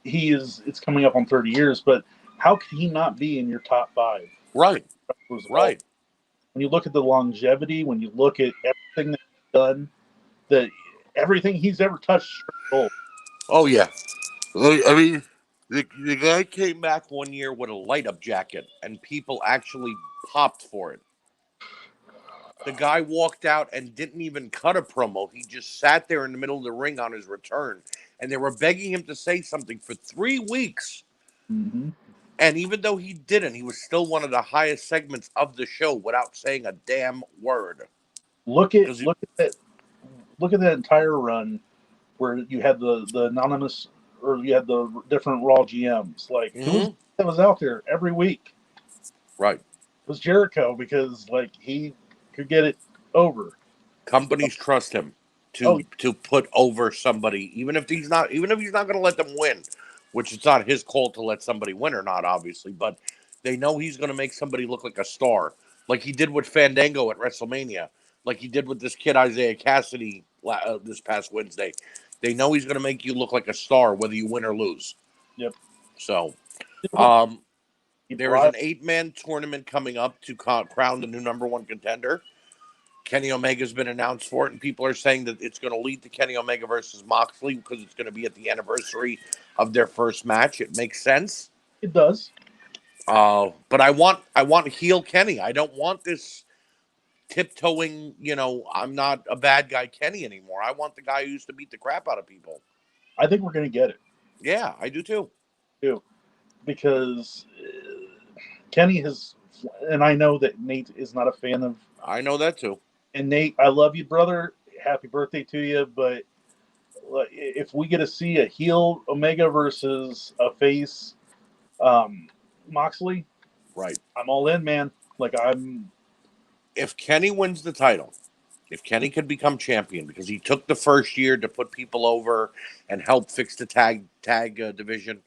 it's coming up on 30 years, but how could he not be in your top 5? Right. Right. When you look at the longevity, when you look at everything that he's done, everything he's ever touched. Oh yeah. I mean, the guy came back one year with a light up jacket, and people actually popped for it. The guy walked out and didn't even cut a promo. He just sat there in the middle of the ring on his return, and they were begging him to say something for 3 weeks. Mm-hmm. And even though he didn't, he was still one of the highest segments of the show without saying a damn word. Look at Because that entire run where you had the anonymous, or you had the different Raw GMs. Like, who was that was out there every week? right, It was Jericho, because like he could get it over. companies trust him Oh, to put over somebody, even if he's not going to let them win, which it's not his call to let somebody win or not, obviously, but they know he's going to make somebody look like a star, like he did with Fandango at WrestleMania, like he did with this kid Isaiah Cassidy this past Wednesday. They know he's going to make you look like a star, whether you win or lose. yep. So, He there is brought an 8-man tournament coming up to crown the new number one contender. Kenny Omega's been announced for it, and people are saying that it's going to lead to Kenny Omega versus Moxley because it's going to be at the anniversary of their first match. It makes sense. it does. But I want heel Kenny. I don't want this tiptoeing, I'm not a bad guy Kenny anymore. I want the guy who used to beat the crap out of people. I think we're going to get it Yeah, I do too. because Kenny has, and I know that Nate is not a fan of. I know that too. And Nate, I love you, brother. Happy birthday to you. But if we get to see a heel Omega versus a face Moxley, Right. I'm all in, man. Like, I'm. If Kenny wins the title, if Kenny could become champion, because he took the first year to put people over and help fix the tag division,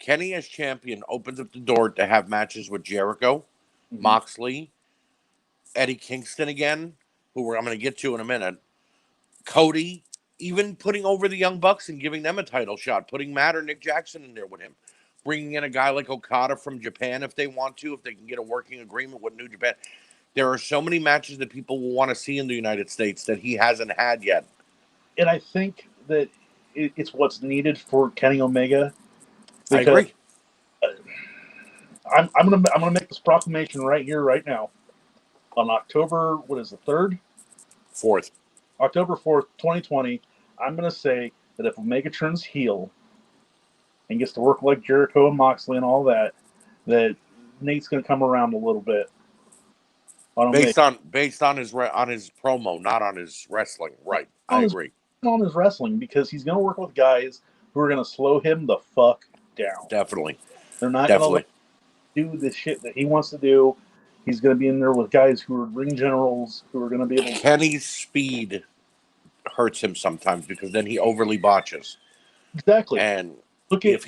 Kenny as champion opens up the door to have matches with Jericho, Moxley, Eddie Kingston again, who I'm going to get to in a minute, Cody, even putting over the Young Bucks and giving them a title shot, putting Matt or Nick Jackson in there with him, bringing in a guy like Okada from Japan if they want to, if they can get a working agreement with New Japan. There are so many matches that people will want to see in the United States that he hasn't had yet. And I think that it's what's needed for Kenny Omega. I agree. I'm gonna make this proclamation right here, right now. On October, what is the 3rd? 4th. October 4th, 2020. I'm gonna say that if Omega turns heel and gets to work like Jericho and Moxley and all that, that Nate's gonna come around a little bit. Based on his promo, not on his wrestling. Right. I agree. On his wrestling, because he's gonna work with guys who are gonna slow him the fuck down. Definitely. They're not gonna let him do the shit that he wants to do. He's gonna be in there with guys who are ring generals who are gonna be able to. Kenny's speed hurts him sometimes because then he overly botches. Exactly. And look at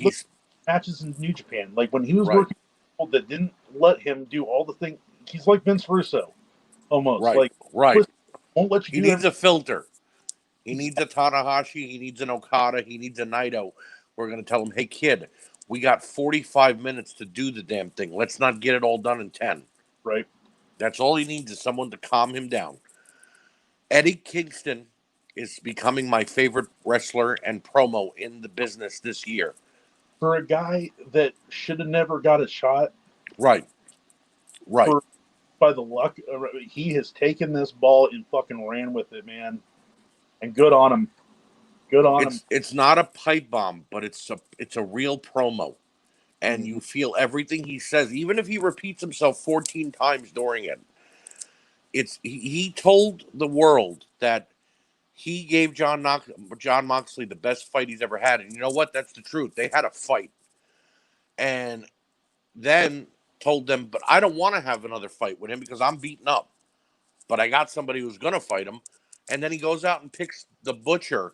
matches in New Japan. Like when he was working with people that didn't let him do all the things. He's like Vince Russo, almost. Right. Like, won't let you. He needs a filter. He needs a Tanahashi. He needs an Okada. He needs a Naito. We're going to tell him, hey, kid, we got 45 minutes to do the damn thing. Let's not get it all done in 10. Right. That's all he needs is someone to calm him down. Eddie Kingston is becoming my favorite wrestler and promo in the business this year. For a guy that should have never got a shot. Right. By the luck, he has taken this ball and fucking ran with it, man. And good on him. Good on him. It's not a pipe bomb, but it's a real promo. And you feel everything he says, even if he repeats himself 14 times during it. He told the world that he gave John Moxley the best fight he's ever had. And you know what? That's the truth. They had a fight. And then told them, but I don't want to have another fight with him because I'm beaten up. But I got somebody who's going to fight him. And then he goes out and picks the Butcher.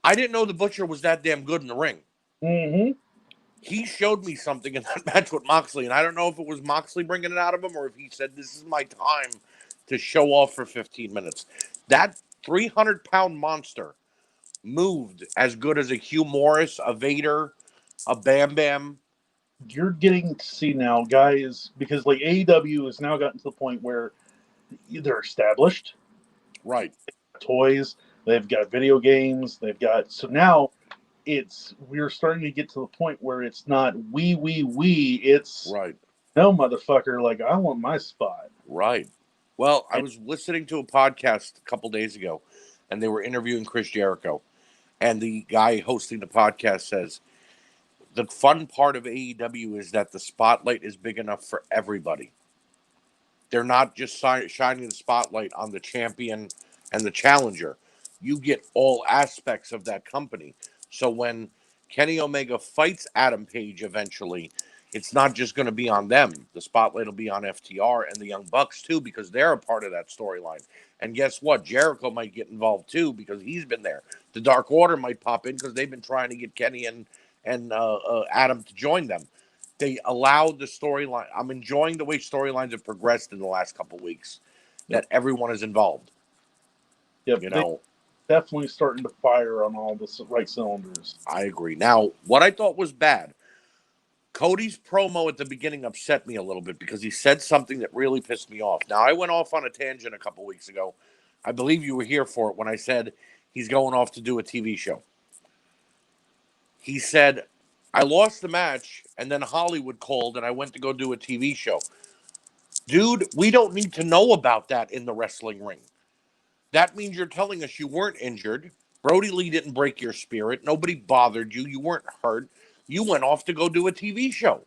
I didn't know the Butcher was that damn good in the ring. Mm-hmm. He showed me something in that match with Moxley, and I don't know if it was Moxley bringing it out of him or if he said, this is my time to show off for 15 minutes. That 300-pound monster moved as good as a Hugh Morris, a Vader, a Bam Bam. You're getting to see now, guys, because like AEW has now gotten to the point where they're established. Right. Toys, they've got video games, so now we're starting to get to the point where it's not we. It's Right. no, motherfucker. Like, I want my spot. Right. Well, I And was listening to a podcast a couple days ago, and they were interviewing Chris Jericho, and the guy hosting the podcast says the fun part of AEW is that the spotlight is big enough for everybody. They're not just shining the spotlight on the champion and the challenger. You get all aspects of that company. So when Kenny Omega fights Adam Page eventually, it's not just going to be on them. The spotlight will be on FTR and the Young Bucks too, because they're a part of that storyline. And guess what? Jericho might get involved too because he's been there. The Dark Order might pop in because they've been trying to get Kenny and Adam to join them. They allowed the storyline. I'm enjoying the way storylines have progressed in the last couple of weeks. Yep. That everyone is involved. yep, You they know, definitely starting to fire on all the right cylinders. I agree. Now, what I thought was bad, Cody's promo at the beginning upset me a little bit because he said something that really pissed me off. Now, I went off on a tangent a couple weeks ago. I believe you were here for it when I said he's going off to do a TV show. He said, I lost the match, and then Hollywood called, and I went to go do a TV show. Dude, we don't need to know about that in the wrestling ring. That means you're telling us you weren't injured. Brody Lee didn't break your spirit. Nobody bothered you. You weren't hurt. You went off to go do a TV show.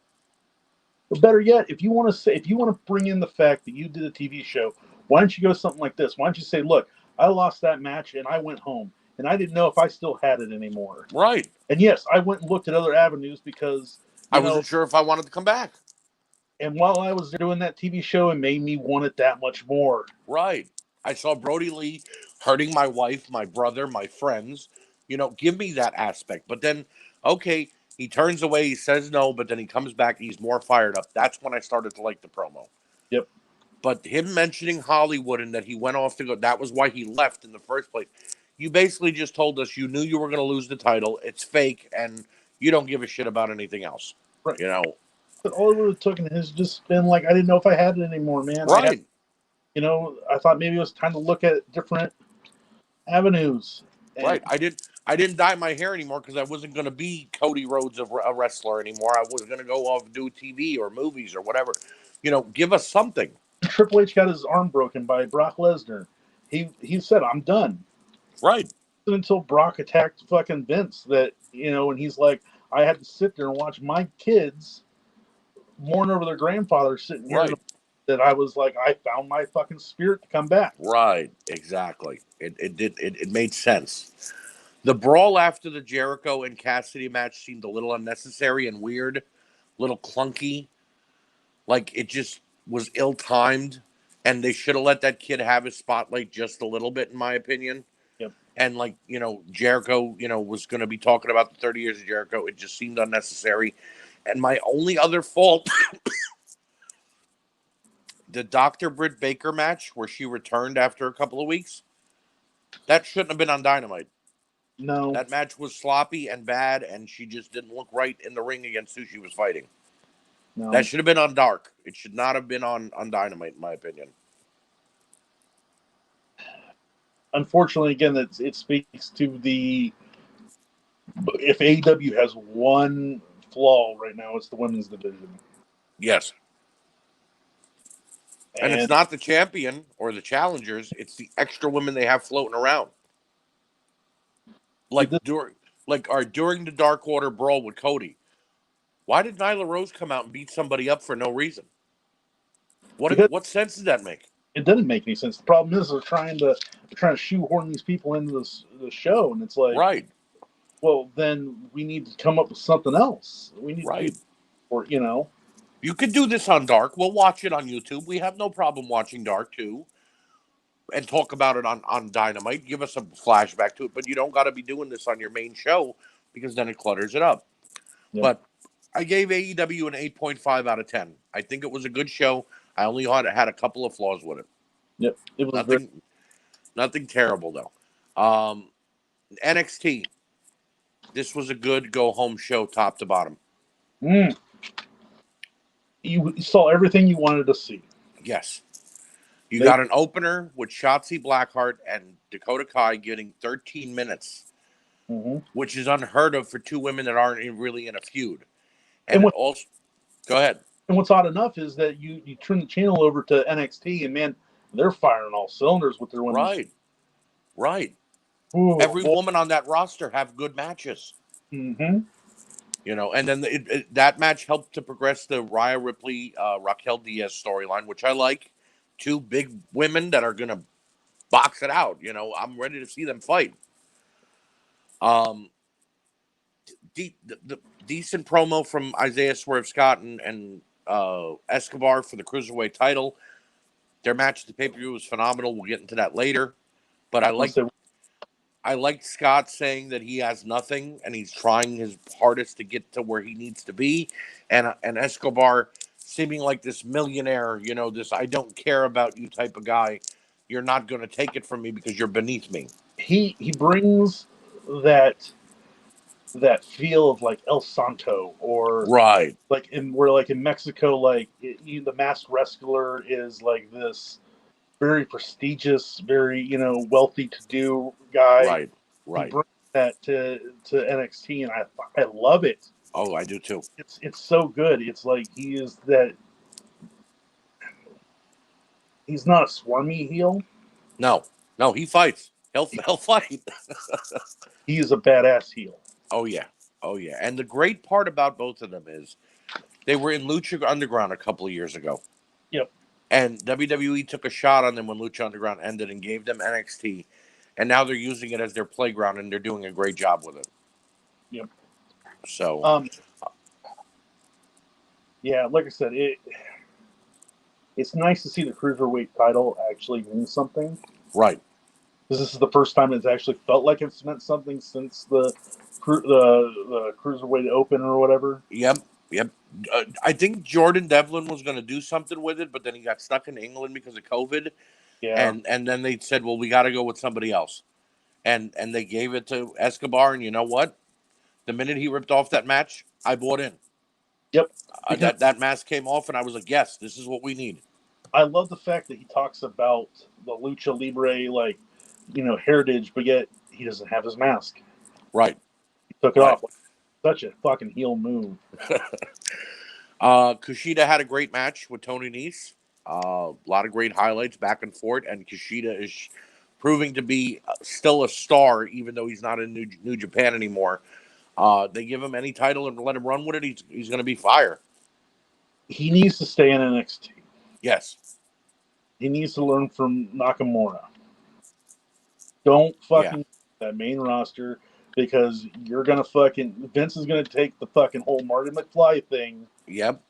But better yet, if you want to bring in the fact that you did a TV show, why don't you go something like this? Why don't you say, look, I lost that match and I went home and I didn't know if I still had it anymore. Right. And yes, I went and looked at other avenues because I wasn't sure if I wanted to come back. And while I was doing that TV show, it made me want it that much more. Right. I saw Brody Lee hurting my wife, my brother, my friends. Give me that aspect. But then, okay, he turns away, he says no, but then he comes back, he's more fired up. That's when I started to like the promo. Yep. But him mentioning Hollywood and that he went off to go, that was why he left in the first place. You basically just told us you knew you were going to lose the title. It's fake, and you don't give a shit about anything else. Right. But all it would have taken has just been like, I didn't know if I had it anymore, man. Right. I thought maybe it was time to look at different avenues. Right. I didn't dye my hair anymore because I wasn't going to be Cody Rhodes, a wrestler anymore. I was going to go off and do TV or movies or whatever. Give us something. Triple H got his arm broken by Brock Lesnar. He said, I'm done. Right. Until Brock attacked fucking Vince and he's like, I had to sit there and watch my kids mourn over their grandfather sitting here. Right. That I was like, I found my fucking spirit to come back. Right. Exactly. It made sense. The brawl after the Jericho and Cassidy match seemed a little unnecessary and weird, a little clunky. Like it just was ill-timed, and they should have let that kid have his spotlight just a little bit, in my opinion. Yep. And Jericho, was going to be talking about the 30 years of Jericho. It just seemed unnecessary. And my only other fault, the Dr. Britt Baker match where she returned after a couple of weeks, that shouldn't have been on Dynamite. No. That match was sloppy and bad, and she just didn't look right in the ring against who she was fighting. No. That should have been on Dark. It should not have been on Dynamite, in my opinion. Unfortunately, again, it speaks to if AEW has one flaw right now, it's the women's division. Yes. And it's not the champion or the challengers, it's the extra women they have floating around. During the Dark Order brawl with Cody, why did Nyla Rose come out and beat somebody up for no reason? What sense does that make? It doesn't make any sense. The problem is they're trying to shoehorn these people into the show, and it's like, right. Well, then we need to come up with something else. We need You could do this on Dark. We'll watch it on YouTube. We have no problem watching Dark too, and talk about it on Dynamite. Give us a flashback to it, but you don't got to be doing this on your main show because then it clutters it up. Yep. But I gave AEW an 8.5 out of 10. I think it was a good show. I only had a couple of flaws with it. Yep, it was nothing terrible though. NXT. This was a good go-home show, top to bottom. You saw everything you wanted to see. Yes. You got an opener with Shotzi Blackheart and Dakota Kai getting 13 minutes Mm-hmm. which is unheard of for two women that aren't really in a feud. And And it also, go ahead. what's odd enough is that you turn the channel over to NXT, and man, they're firing all cylinders with their women's. Right, right. Ooh, Every boy. woman on that roster have good matches. Mm-hmm. And then that match helped to progress the Rhea Ripley, Raquel Diaz storyline, which I like. Two big women that are gonna box it out. I'm ready to see them fight. Um, the decent promo from Isaiah Swerve Scott and Escobar for the cruiserweight title. Their match at the pay per view was phenomenal. We'll get into that later. But I like Scott saying that he has nothing and he's trying his hardest to get to where he needs to be, and Escobar seeming like this millionaire, this I don't care about you type of guy. You're not going to take it from me because you're beneath me. He brings that that feel of like El Santo, or Right, like in Mexico, like the masked wrestler is like this very prestigious, very wealthy to do guy. right, He right. brings that to NXT, and I love it. Oh, I do too. It's so good. It's like he is that. He's not a swarmy heel. No, no, he fights. He'll fight. He is a badass heel. Oh yeah, oh yeah. And the great part about both of them is they were in Lucha Underground a couple of years ago. Yep. And WWE took a shot on them when Lucha Underground ended and gave them NXT. And now they're using it as their playground and they're doing a great job with it. Yep. So, Yeah, like I said, it's nice to see the cruiserweight title actually mean something. right. Because this is the first time it's actually felt like it's meant something since the cruiserweight open or whatever. Yep. Yep. I think Jordan Devlin was going to do something with it, but then he got stuck in England because of COVID. Yeah. And then they said, well, we got to go with somebody else. And they gave it to Escobar. And you know what? The minute he ripped off that match, I bought in. Yep. That mask came off, and I was like, yes, this is what we need. I love the fact that he talks about the lucha libre, like, heritage, but yet he doesn't have his mask. Right. He took it Right. off. Such a fucking heel move. Kushida had a great match with Tony Nese. A lot of great highlights back and forth, and Kushida is proving to be still a star, even though he's not in New Japan anymore. They give him any title and let him run with it, he's going to be fire. He needs to stay in NXT. Yes. He needs to learn from Nakamura. Don't fucking that main roster, because you're gonna fucking Vince is gonna take the fucking whole Marty McFly thing. Yep.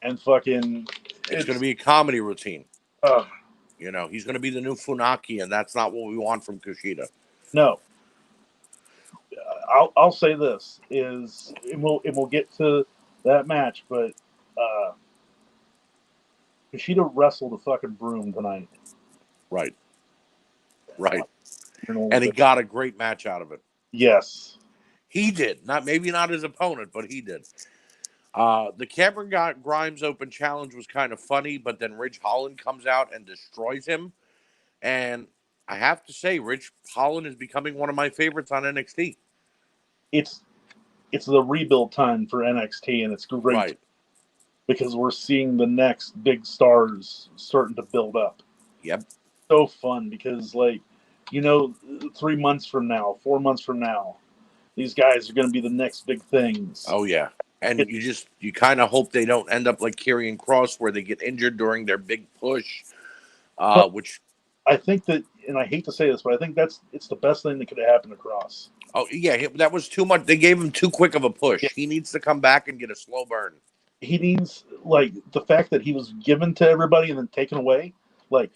And fucking it's going to be a comedy routine. Uh, he's going to be the new Funaki, and that's not what we want from Kushida. No. I'll say this is we'll get to that match, but Kushida wrestled a fucking broom tonight. Right. And he got a great match out of it. Yes. He did. Maybe not his opponent, but he did. The Cameron Grimes Open Challenge was kind of funny, but then Ridge Holland comes out and destroys him. And I have to say, Ridge Holland is becoming one of my favorites on NXT. It's the rebuild time for NXT, and it's great. Right. Because we're seeing the next big stars starting to build up. Yep. So fun because, 3 months from now, 4 months from now, these guys are going to be the next big things. Oh, yeah. And you kind of hope they don't end up like Karrion Kross, where they get injured during their big push, which I think that, and I hate to say this, but I think it's the best thing that could have happened to Kross. Oh, yeah, that was too much. They gave him too quick of a push. Yeah. He needs to come back and get a slow burn. He needs, the fact that he was given to everybody and then taken away, right.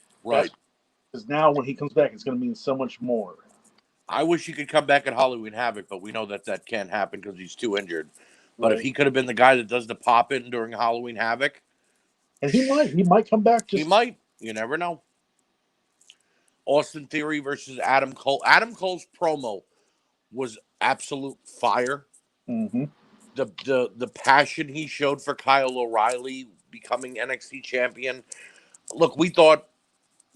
Because now when he comes back, it's going to mean so much more. I wish he could come back at Halloween Havoc, but we know that can't happen because he's too injured. But if he could have been the guy that does the pop-in during Halloween Havoc. And he might come back. He might. You never know. Austin Theory versus Adam Cole. Adam Cole's promo was absolute fire. Mm-hmm. The passion he showed for Kyle O'Reilly becoming NXT champion. Look, we thought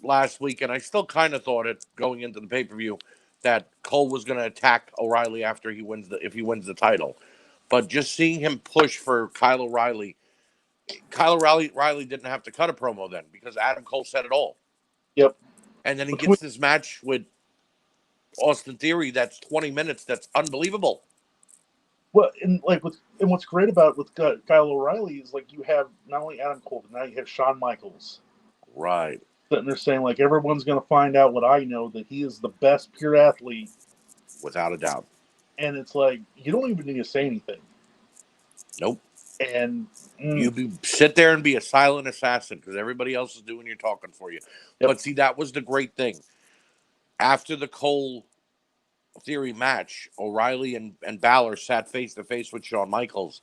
last week, and I still kind of thought it going into the pay-per-view, that Cole was going to attack O'Reilly after if he wins the title. But just seeing him push for Kyle O'Reilly, Riley didn't have to cut a promo then because Adam Cole said it all. Yep. And then he gets this match with Austin Theory that's 20 minutes. That's unbelievable. Well, and what's great about with Kyle O'Reilly is like you have not only Adam Cole, but now you have Shawn Michaels. Right. Sitting there saying like everyone's going to find out what I know, that he is the best pure athlete, without a doubt. And it's like you don't even need to say anything. Nope. And you sit there and be a silent assassin because everybody else is doing your talking for you. Yep. But see, that was the great thing. After the Cole Theory match, O'Reilly and Balor sat face to face with Shawn Michaels,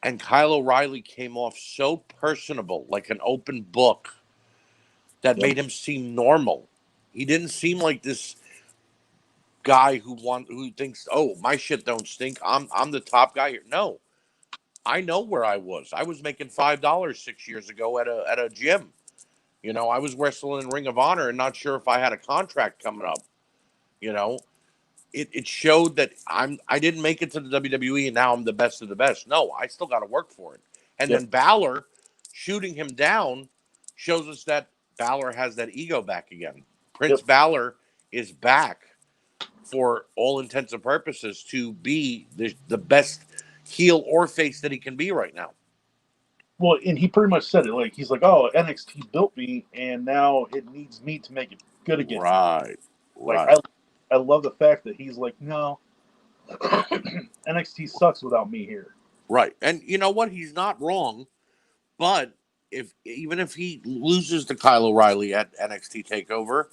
and Kyle O'Reilly came off so personable, like an open book, that made him seem normal. He didn't seem like this guy who thinks, oh, my shit don't stink. I'm the top guy here. No, I know where I was. I was making $5 6 years ago at a gym. You know, I was wrestling in Ring of Honor and not sure if I had a contract coming up. You know, it showed that I didn't make it to the WWE and now I'm the best of the best. No, I still got to work for it. And then Balor shooting him down shows us that Balor has that ego back again. Prince Balor is back for all intents and purposes to be the best heel or face that he can be right now. Well, and he pretty much said it. Like he's like, "Oh, NXT built me, and now it needs me to make it good again." Right. Like I love the fact that he's like, "No, NXT sucks without me here." Right, and you know what? He's not wrong. But even if he loses to Kyle O'Reilly at NXT Takeover,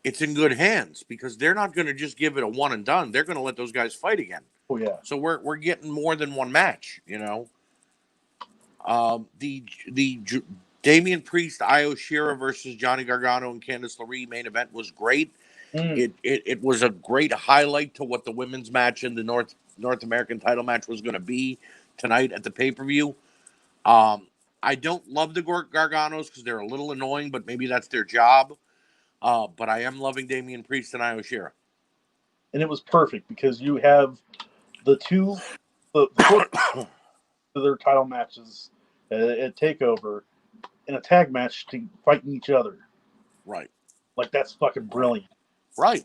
it's in good hands because they're not going to just give it a one and done. They're going to let those guys fight again. Oh yeah. So we're getting more than one match. You know. The Damian Priest, Io Shirai versus Johnny Gargano and Candice LeRae main event was great. It was a great highlight to what the women's match in the North American title match was going to be tonight at the pay-per-view. I don't love the Garganos because they're a little annoying, but maybe that's their job. But I am loving Damian Priest and Io Shirai. And it was perfect because you have the their title matches at Takeover in a tag match to fighting each other. Right. Like that's fucking brilliant. Right.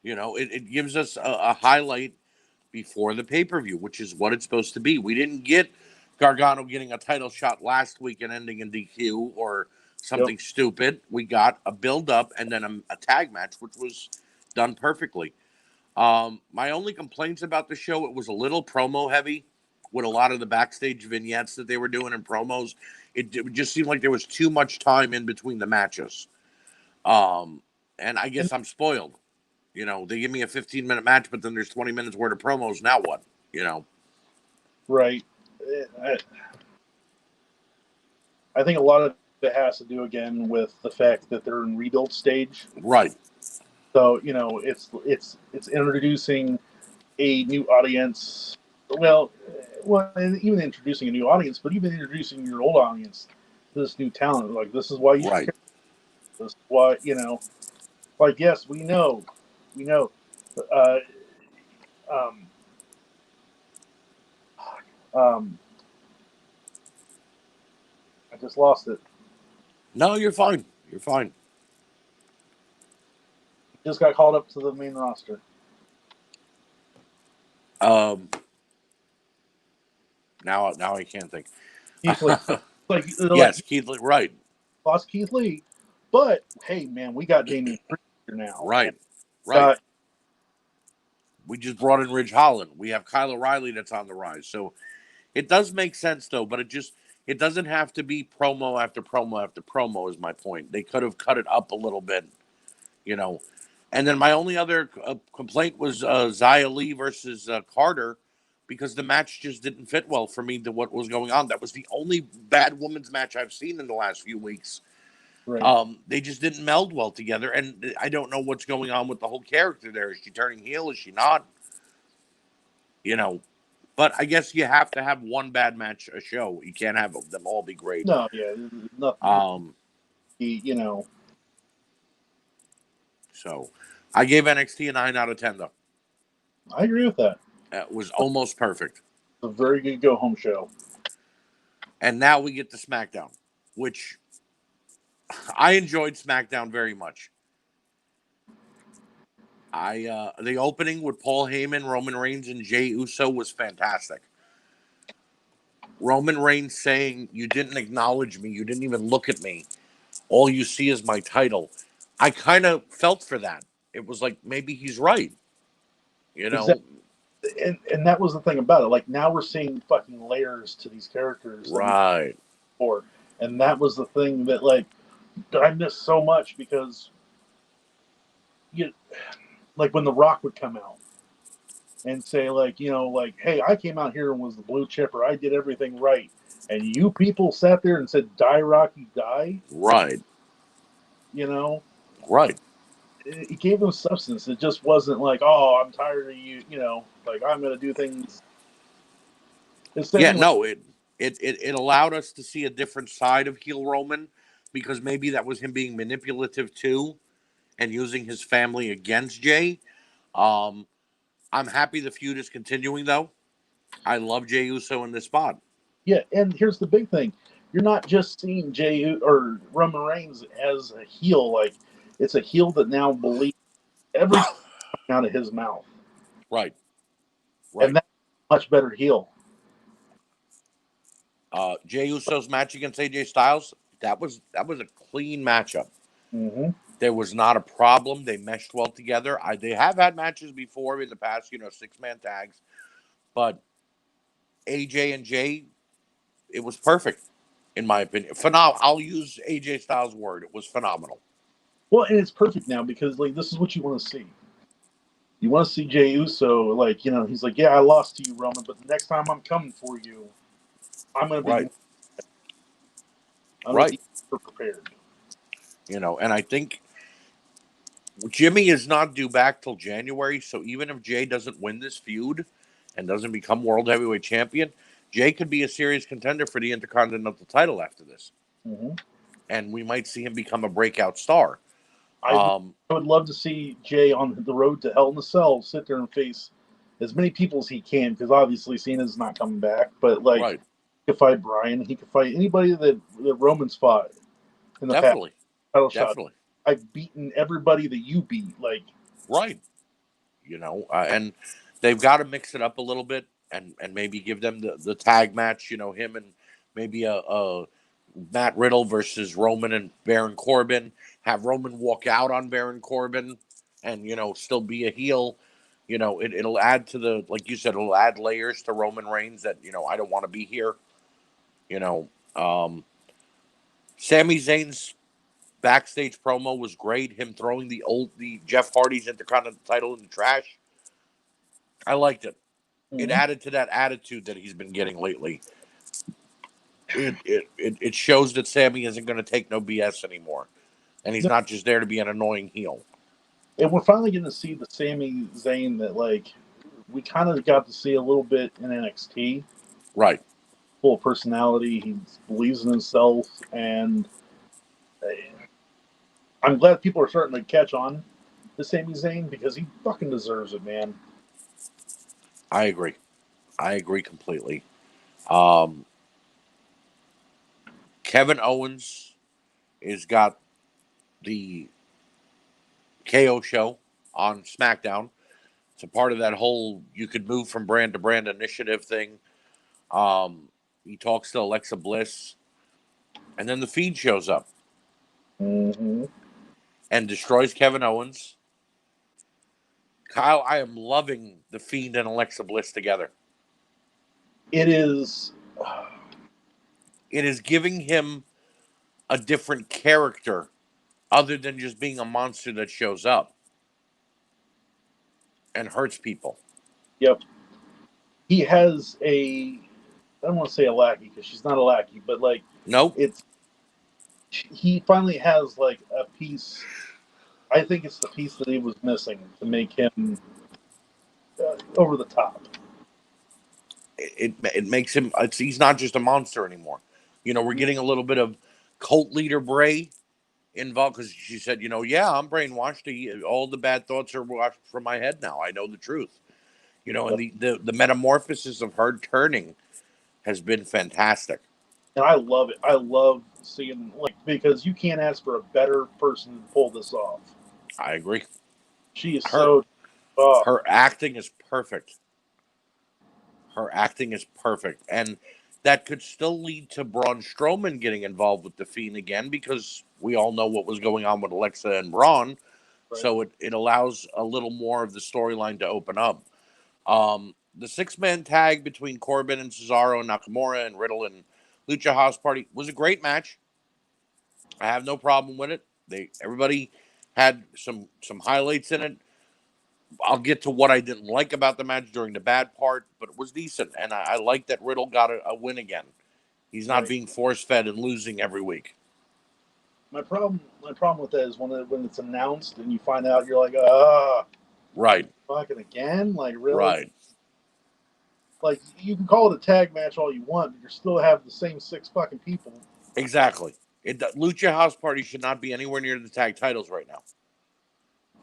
You know, it gives us a highlight before the pay-per-view, which is what it's supposed to be. We didn't get Gargano getting a title shot last week and ending in DQ or something stupid. We got a build-up and then a tag match, which was done perfectly. My only complaints about the show, it was a little promo heavy with a lot of the backstage vignettes that they were doing in promos. It just seemed like there was too much time in between the matches. And I guess I'm spoiled. You know, they give me a 15-minute match, but then there's 20 minutes worth of promos. Now what? You know? Right. I think a lot of it has to do, again, with the fact that they're in rebuild stage. Right. So, you know, it's introducing a new audience. Well, even introducing a new audience, but even introducing your old audience to this new talent. Like, this is why you care. This is why, you know, like, yes, we know. I just lost it. No, you're fine. You're fine. Just got called up to the main roster. Now I can't think. Keith Lee. Yes, Keith Lee. Right. Lost Keith Lee, but hey, man, we got Damian Priest here now. Right. We just brought in Ridge Holland. We have Kyle O'Reilly that's on the rise. So it does make sense though, but it doesn't have to be promo after promo after promo. Is my point. They could have cut it up a little bit, you know. And then my only other complaint was Xia Li versus Carter, because the match just didn't fit well for me to what was going on. That was the only bad women's match I've seen in the last few weeks. Right. They just didn't meld well together, and I don't know what's going on with the whole character there. Is she turning heel? Is she not? You know, but I guess you have to have one bad match a show. You can't have them all be great. No, yeah, nothing. You know. So, I gave NXT a 9 out of 10 though. I agree with that. It was almost perfect. It's a very good go home show. And now we get to SmackDown, which I enjoyed SmackDown very much. The opening with Paul Heyman, Roman Reigns, and Jey Uso was fantastic. Roman Reigns saying, "You didn't acknowledge me. You didn't even look at me. All you see is my title." I kind of felt for that. It was like maybe he's right. You know, Exactly. And that was the thing about it. Like now we're seeing fucking layers to these characters right? Before, and that was the thing that like I missed so much because you like when The Rock would come out and say like like, hey, I came out here and was the blue chipper. I did everything right, and you people sat there and said, "Die, Rocky, die." Right. You know, right. It gave them substance. It just wasn't like, "Oh, I'm tired of you." Like I'm going to do things. Yeah, no, it allowed us to see a different side of heel Roman because maybe that was him being manipulative too and using his family against Jey. Um, I'm happy the feud is continuing though. I love Jey Uso in this spot. Yeah, and here's the big thing: you're not just seeing Jey or Roman Reigns as a heel. Like it's a heel that now believes everything out of his mouth, Right. and that's a much better heel. Jey Uso's match against AJ Styles, that was a clean matchup. Mm-hmm. There was not a problem. They meshed well together. They have had matches before in the past, 6-man tags, but AJ and Jey, it was perfect in my opinion. Phenomenal. I'll use AJ Styles' word. It was phenomenal. Well, and it's perfect now because like this is what you want to see. You want to see Jey Uso like he's like, yeah, I lost to you, Roman, but the next time I'm coming for you, I'm going to be right. I'm going to be prepared. And I think Jimmy is not due back till January, so even if Jey doesn't win this feud and doesn't become World Heavyweight Champion, Jey could be a serious contender for the Intercontinental title after this. Mm-hmm. And we might see him become a breakout star. I would love to see Jey on the road to Hell in a Cell sit there and face as many people as he can, because obviously Cena's not coming back. But like, right. He could fight Bryan. He could fight anybody that Roman's fought in the past. Title shot. I've beaten everybody that you beat. Like, right. And they've got to mix it up a little bit and maybe give them the tag match. Him and maybe a Matt Riddle versus Roman and Baron Corbin. Have Roman walk out on Baron Corbin and, still be a heel. It'll add to the, like you said, it'll add layers to Roman Reigns that, I don't want to be here. Sami Zayn's backstage promo was great. Him throwing the Jeff Hardy's Intercontinental title in the trash. I liked it. Mm-hmm. It added to that attitude that he's been getting lately. It shows that Sami isn't going to take no BS anymore. And he's not just there to be an annoying heel. And we're finally going to see the Sami Zayn that, like, we kind of got to see a little bit in NXT. Right. Full of personality. He believes in himself. And I'm glad people are starting to catch on to Sami Zayn because he fucking deserves it, man. I agree completely. Kevin Owens has got the KO show on SmackDown. It's a part of that whole you could move from brand to brand initiative thing. He talks to Alexa Bliss, and then the Fiend shows up and destroys Kevin Owens. Kyle, I am loving the Fiend and Alexa Bliss together. It is giving him a different character other than just being a monster that shows up and hurts people. Yep. He has I don't want to say a lackey because she's not a lackey, but like, nope. He finally has like a piece. I think it's the piece that he was missing to make him over the top. It makes him. He's not just a monster anymore. We're getting a little bit of cult leader Bray involved because she said, yeah, I'm brainwashed. All the bad thoughts are washed from my head now. I know the truth. And the metamorphosis of her turning has been fantastic. And I love it. I love seeing because you can't ask for a better person to pull this off. I agree. She is Her so. Oh, her acting is perfect. Her acting is perfect, and that could still lead to Braun Strowman getting involved with the Fiend again because we all know what was going on with Alexa and Braun. right. So it allows a little more of the storyline to open up. The 6-man tag between Corbin and Cesaro and Nakamura and Riddle and Lucha House Party was a great match. I have no problem with it. Everybody had some highlights in it. I'll get to what I didn't like about the match during the bad part, but it was decent, and I like that Riddle got a win again. He's not Right. being force fed and losing every week. My problem with that is when it's announced and you find out, you're like, Right, fucking again, like really, right, like you can call it a tag match all you want, but you still have the same 6 fucking people. exactly. Lucha House Party should not be anywhere near the tag titles right now.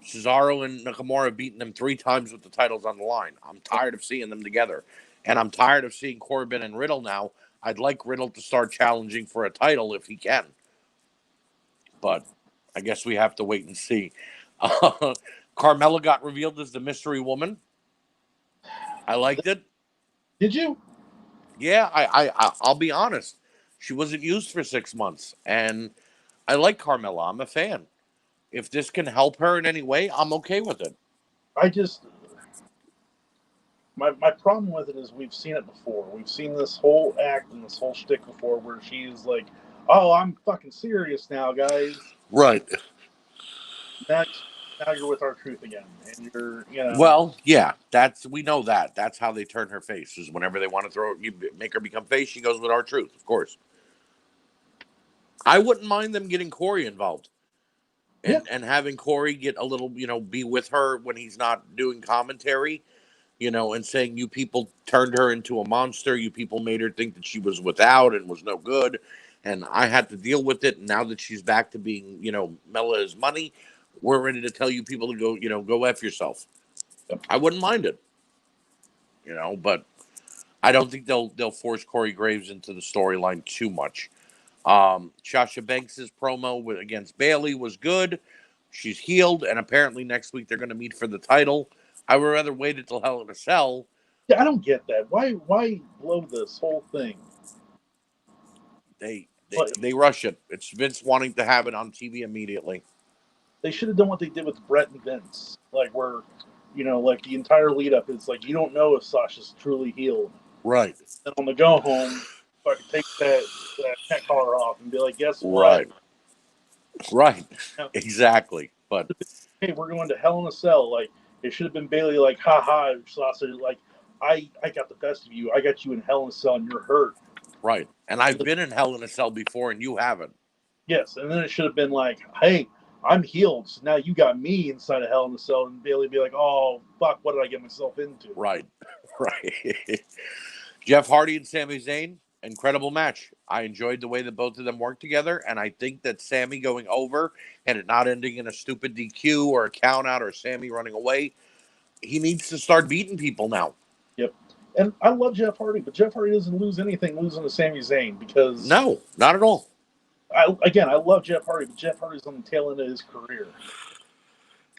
Cesaro and Nakamura have beaten them 3 times with the titles on the line. I'm tired of seeing them together, and I'm tired of seeing Corbin and Riddle now. I'd like Riddle to start challenging for a title if he can, but I guess we have to wait and see. Carmella got revealed as the mystery woman. I liked it. Did you? Yeah, I'll be honest. She wasn't used for 6 months, and I like Carmella. I'm a fan. If this can help her in any way, I'm okay with it. I just my problem with it is we've seen it before. We've seen this whole act and this whole shtick before, where she's like, "Oh, I'm fucking serious now, guys." Right. Now, now you're with R-Truth again, and Well, yeah, we know that. That's how they turn her face. Is whenever they want to make her become face, she goes with R-Truth, of course. I wouldn't mind them getting Corey involved yeah, and having Corey get a little, be with her when he's not doing commentary, and saying you people turned her into a monster. You people made her think that she was without and was no good, and I had to deal with it. And now that she's back to being, Mela is money, we're ready to tell you people to go, go f yourself. I wouldn't mind it, but I don't think they'll force Corey Graves into the storyline too much. Sasha Banks's promo against Bayley was good. She's healed, and apparently next week they're going to meet for the title. I would rather wait until Hell in a Cell. yeah. I don't get that. Why blow this whole thing? They they, But they rush it. It's Vince wanting to have it on TV immediately. they should have done what they did with Brett and Vince, like where, like the entire lead up is like you don't know if Sasha's truly healed. Right, And on the go home, fucking take that neck collar off and be like, guess what? right, right. You know, Exactly. But hey, we're going to Hell in a Cell. Like it should have been Bayley, like, ha ha, Sasha, like I got the best of you. I got you in Hell in a Cell, and you're hurt. right, and I've been in Hell in a Cell before, and you haven't. Yes, and then it should have been like, hey, I'm healed, so now you got me inside of Hell in a Cell, and Bayley be like, oh fuck, what did I get myself into? Right, right. Jeff Hardy and Sami Zayn, incredible match. I enjoyed the way that both of them worked together, and I think that Sami going over and it not ending in a stupid DQ or a count out or Sami running away, he needs to start beating people now. Yep. And I love Jeff Hardy, but Jeff Hardy doesn't lose anything losing to Sami Zayn because No, not at all. I love Jeff Hardy, but Jeff Hardy's on the tail end of his career.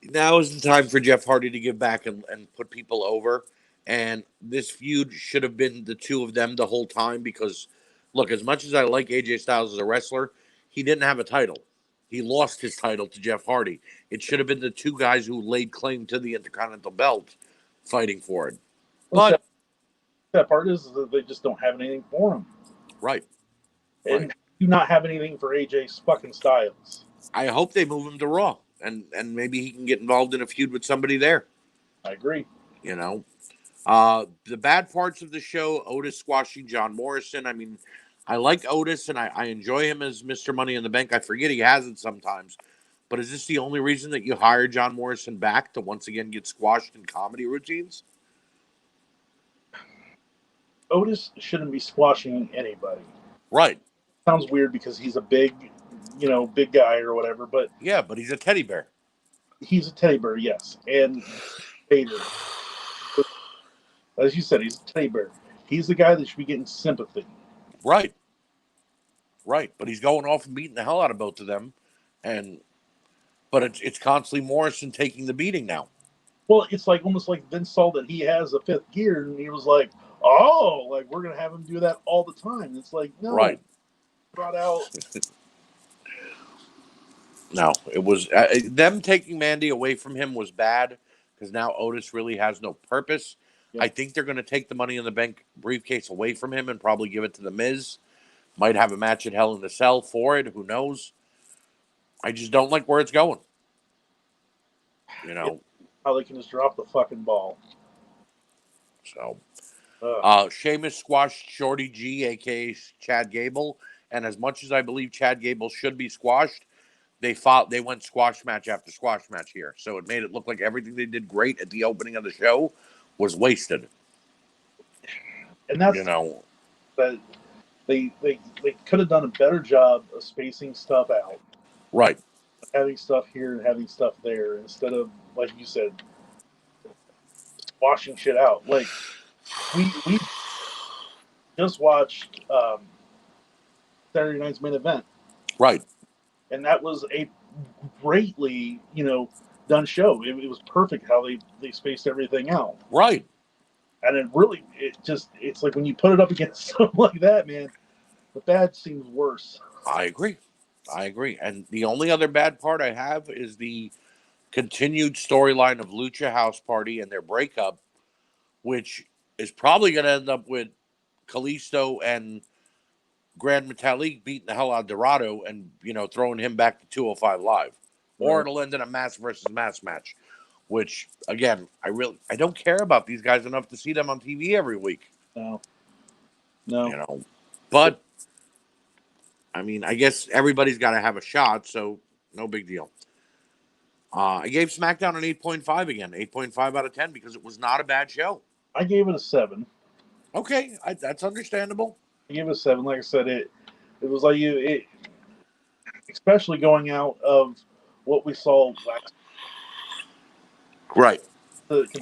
Now is the time for Jeff Hardy to give back and put people over. And this feud should have been the two of them the whole time because, look, as much as I like AJ Styles as a wrestler, he didn't have a title. He lost his title to Jeff Hardy. It should have been the two guys who laid claim to the Intercontinental Belt fighting for it. Well, But, that part is that they just don't have anything for him. right, And right. do not have anything for AJ's fucking Styles. I hope they move him to Raw and maybe he can get involved in a feud with somebody there, I agree. you know. The bad parts of the show, Otis squashing John Morrison. I mean, I like Otis and I enjoy him as Mr. Money in the Bank. I forget he has it sometimes. But is this the only reason that you hire John Morrison back to once again get squashed in comedy routines? Otis shouldn't be squashing anybody. Right. Sounds weird because he's a big big guy or whatever. But Yeah, but he's a teddy bear. he's a teddy bear, yes. And Vader, as you said, he's a teddy bear. He's the guy that should be getting sympathy. Right. Right. But he's going off and beating the hell out of both of them. And but it's constantly Morrison taking the beating now. Well, it's like almost like Vince saw that he has a fifth gear, and he was like, "Oh, like we're gonna have him do that all the time." It's like, no, Right. brought out. No, it was them taking Mandy away from him was bad because now Otis really has no purpose. Yeah. I think they're going to take the Money in the Bank briefcase away from him and probably give it to the Miz. Might have a match at Hell in the Cell for it. Who knows? I just don't like where it's going. How they can just drop the fucking ball. So, Sheamus squashed Shorty G, aka Chad Gable, and as much as I believe Chad Gable should be squashed, they went squash match after squash match here. So it made it look like everything they did great at the opening of the show was wasted. And that's that they could have done a better job of spacing stuff out. Right. Having stuff here and having stuff there instead of, like you said, washing shit out. Like we just watched Saturday night's main event. Right. And that was a greatly, done show. It was perfect how they spaced everything out. Right. And it's like when you put it up against something like that, man, the bad seems worse. I agree. And the only other bad part I have is the continued storyline of Lucha House Party and their breakup, which is probably going to end up with Kalisto and Grand Metalik beating the hell out of Dorado and, throwing him back to 205 Live. Or it'll end in a mass versus mass match, which, again, I don't care about these guys enough to see them on TV every week. No. But, I mean, I guess everybody's got to have a shot, so no big deal. I gave SmackDown an 8.5 again, 8.5 out of 10, because it was not a bad show. I gave it a 7. Okay, that's understandable. I gave it a 7. Like I said, it was like especially going out of what we saw last. Right.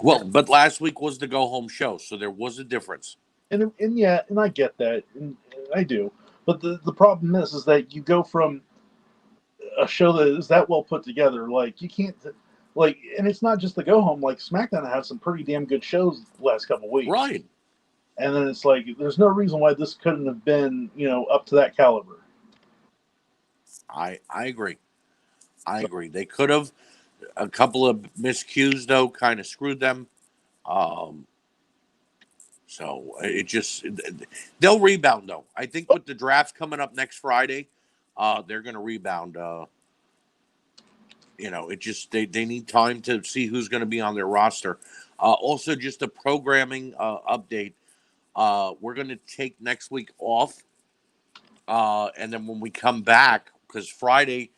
Well, but last week was the go home show, so there was a difference. And yeah, and I get that, and I do. But the problem is that you go from a show that is that well put together, like you can't, like, and it's not just the go home. Like SmackDown had some pretty damn good shows the last couple of weeks, right? And then it's like there's no reason why this couldn't have been, up to that caliber. I agree. I agree. They could have. A couple of miscues though kind of screwed them. So they'll rebound though. I think with the drafts coming up next Friday, they're going to rebound. They need time to see who's going to be on their roster. Also, just a programming update. We're going to take next week off, and then when we come back, because Friday,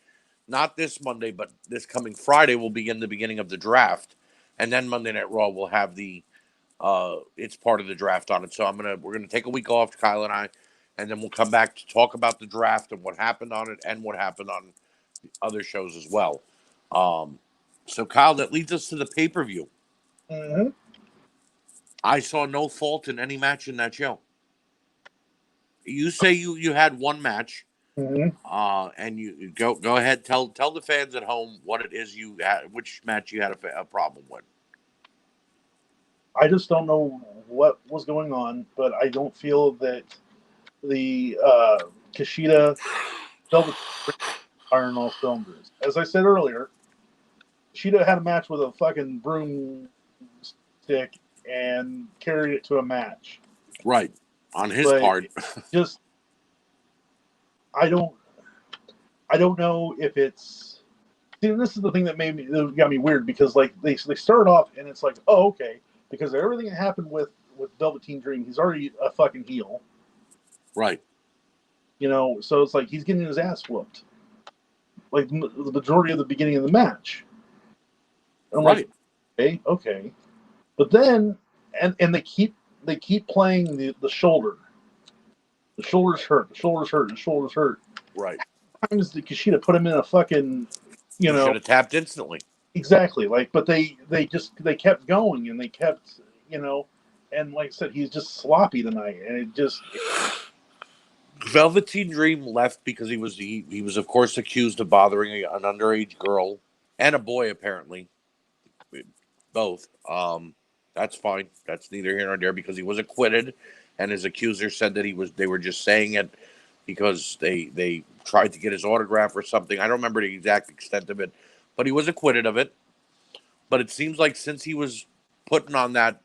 not this Monday, but this coming Friday will begin the beginning of the draft, and then Monday Night Raw will have it's part of the draft on it. So we're gonna take a week off, Kyle and I, and then we'll come back to talk about the draft and what happened on it and what happened on other shows as well. So Kyle, that leads us to the pay-per-view. Mm-hmm. I saw no fault in any match in that show. You say you had one match. Mm-hmm. And you go ahead, tell the fans at home what it is you had, which match you had a problem with. I just don't know what was going on, but I don't feel that the Kushida Velvet iron all cylinders. As I said earlier, Kushida had a match with a fucking broomstick and carried it to a match. Right. On his part. Just I don't know if it's. See, this is the thing that got me weird because like they started off and it's like, oh, okay, because everything that happened with Velveteen Dream, he's already a fucking heel, right? So it's like he's getting his ass whooped, like the majority of the beginning of the match. And I'm right. Like, okay, but then and they keep playing the shoulder. The shoulders hurt. The shoulders hurt. The shoulders hurt. Right. times did Kushida put him in a fucking, you He should know, have tapped instantly. exactly like, but they kept going and they kept, you know, and like I said, he's just sloppy tonight, and it just Velveteen Dream left because he was of course accused of bothering an underage girl and a boy apparently, both. That's fine. That's neither here nor there because he was acquitted, and his accuser said that they were just saying it because they tried to get his autograph or something. I don't remember the exact extent of it, but he was acquitted of it. But it seems like since he was putting on that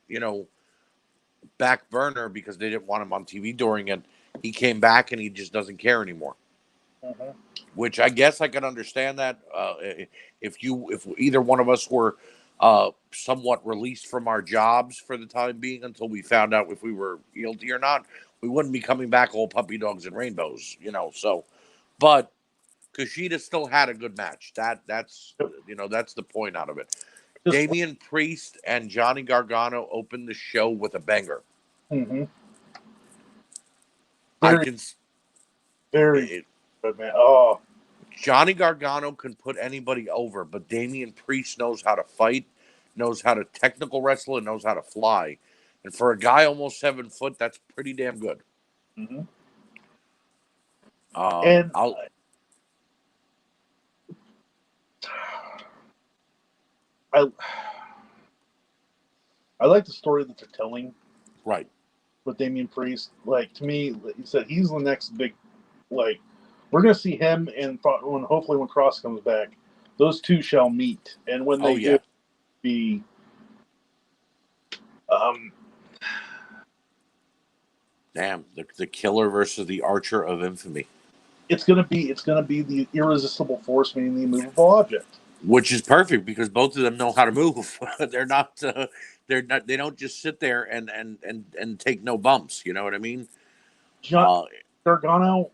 back burner because they didn't want him on TV during it, he came back and he just doesn't care anymore. uh-huh. Which I guess I can understand that if either one of us were somewhat released from our jobs for the time being until we found out if we were guilty or not, we wouldn't be coming back all puppy dogs and rainbows, So, but Kushida still had a good match. That's the point out of it. Just Damian Priest and Johnny Gargano opened the show with a banger. mm-hmm. I very can. very It, good, man. Oh, Johnny Gargano can put anybody over, but Damian Priest knows how to fight, knows how to technical wrestle, and knows how to fly. And for a guy almost 7 foot, that's pretty damn good. mm-hmm. And I'll I I like the story that they're telling right. with Damian Priest. Like, to me, like you said, he's the next big, like, we're gonna see him, and when hopefully when Cross comes back, those two shall meet, and when Oh they do, yeah, be um damn the killer versus the archer of infamy, it's gonna be the irresistible force meeting the immovable object. which is perfect because both of them know how to move. They don't just sit there and take no bumps. You know what I mean? John Uh, Gargano,